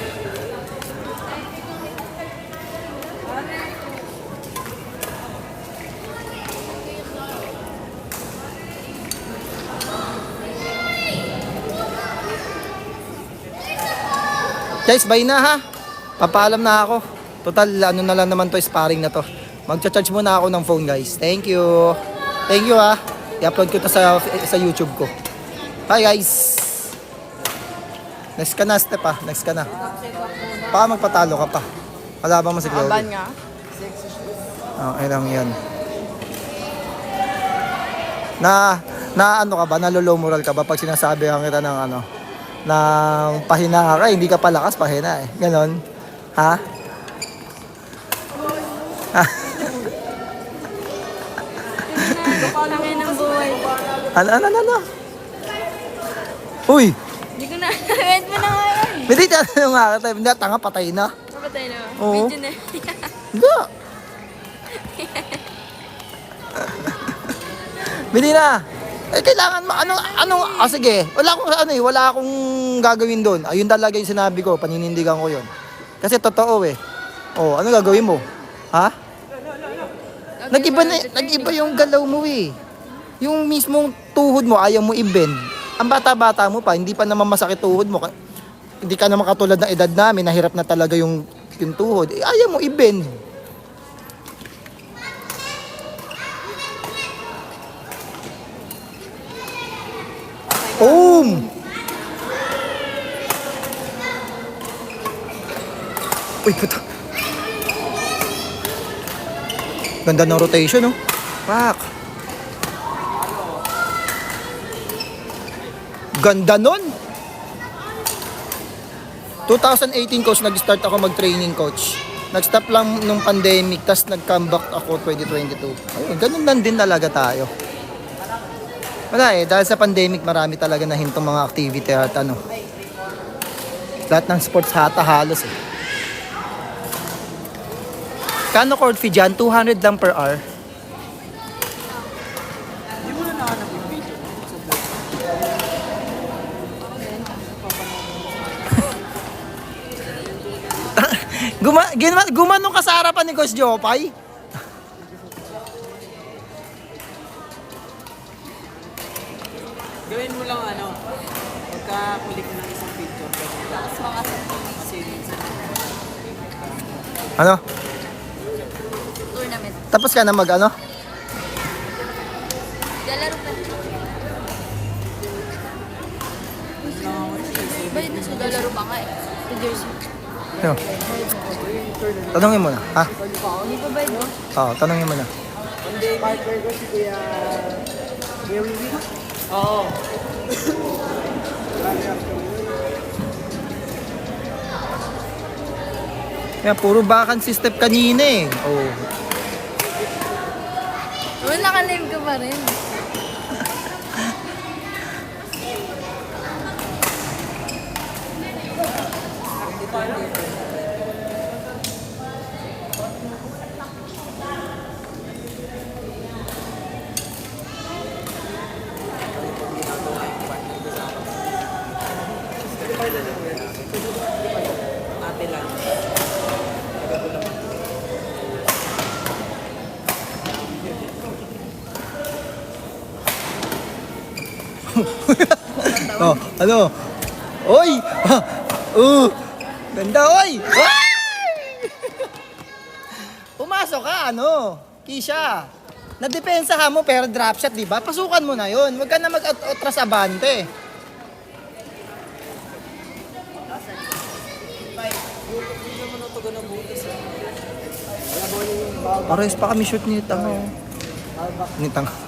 Guys, bye na ha. Papaalam na ako. Total, ano na lang naman to, sparring na to. Magcha-charge muna ako ng phone, guys. Thank you. Thank you ha. I-upload ko to sa YouTube ko. Bye guys. Next ka na, Step ha. Next ka na. Baka magpatalo ka pa. Kalaban mo si Chloe. Aban nga. Okay lang yan. Na ano ka ba? Nalolow moral ka ba pag sinasabi ang kita ng ano? Ng pahina ka, hindi ka palakas, pahina eh. Ganon. Ha? Tangin ng buhay. Ano? Uy! Hindi ko na. Wait mo na nga yan. Hindi, ano nga kita. Hindi, tanga, patay na. Kapatay na. Oo. Medyo na. Hindi. Bili na. Eh, kailangan sige. Wala akong gagawin doon. Ayun talaga yung sinabi ko, paninindigan ko yun. Kasi totoo eh. Oh, ano gagawin mo? Ha? Nag-iba yung galaw mo eh. Yung mismong tuhod mo, ayaw mo i-bend. Ang bata-bata mo pa, hindi pa naman masakit tuhod mo. Hindi ka naman katulad ng edad namin, nahirap na talaga yung tuhod. Eh, ayaw mo i-bend. Uy, puta. Ganda ng rotation, no? Fuck. Ganda nun. 2018 coach, nag-start ako mag-training coach. Nag-stop lang nung pandemic, tas nag-comeback ako 2022. Ayun, ganun lang din talaga tayo. Wala dahil sa pandemic marami talaga na hintong mga activity at ano. Lahat ng sports halos Kano court fee dyan? 200 lang per hour. Gumanong ka sa harapan ni Coach Jopay. Gawin mo lang pagka-click ng isang picture. Kasi minsan. Ano? Tournament. Tapos ka na mag-ano? Lalaro pa. Bayad na siya, lalaro pa nga eh. Sa jersey. Ano? Tanongin mo na, ha? Hindi pa bayad mo? Oo, tanongin mo na. Partner ko si Kuya Willy. Oo. Kaya puro vacancy step kanina eh. Oh. Well, naka-live ka pa rin. Oh, ano? Oy! Ganda, oy! Pumasok ka, ano? Kisha. Nadepensahan mo pero drop shot, di ba? Pasukan mo na yun. Huwag ka na mag-atras abante. Pares pa kami shoot ni Tango. Ni Tango.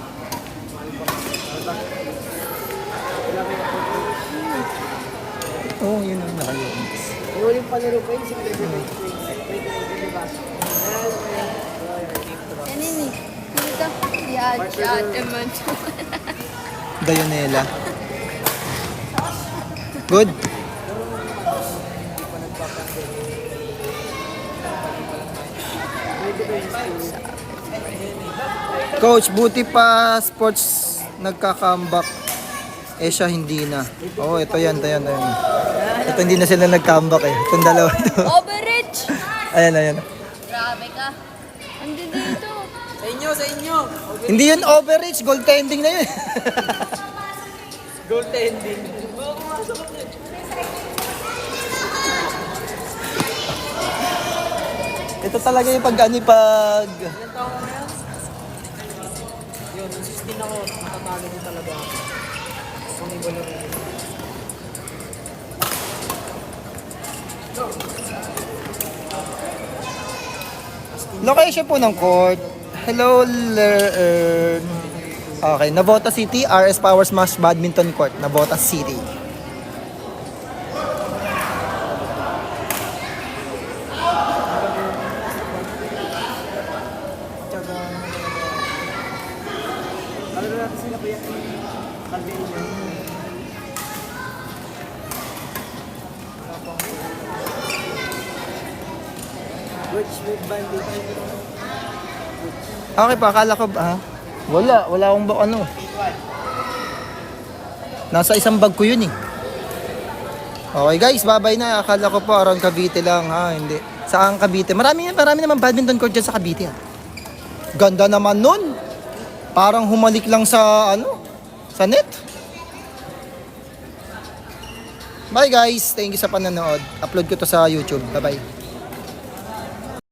Oh, yun ang nakalimutan. Yung uling palaro pa yun, si Kuya Willy. Yan yun eh. Dito. Si Ate Man. Dayonela. Good. Coach, buti pa sports nagka-comeback. Siya hindi na. Oh, ito yan. Ito hindi na sila nag-comeback eh. Itong dalawa ito. Overreach! Ayan. Grabe ka. Andi dito. Sa inyo! Hindi yun overreach, goaltending na yun. Goaltending. Ito talaga yung pag. Ilan taon mo na yan? Yun, 16 ako. Matatalo mo talaga ako. Kung iba lang yun. Location po ng court. Hello, okay, Navota City, RS Power Smash Badminton Court, Navota City. Lalo natin sila Kuya Calvin. Which with bandit? Okay pa, akala ko ba? Wala akong ano. Nasa isang bag ko yun eh. Okay guys, bye-bye na. Akala ko po around Cavite lang ha, hindi. Saan Cavite? Marami naman badminton court dyan sa Cavite ha. Ganda naman nun. Parang humalik lang sa sa net. Bye guys, thank you sa panonood. Upload ko to sa YouTube. Bye-bye.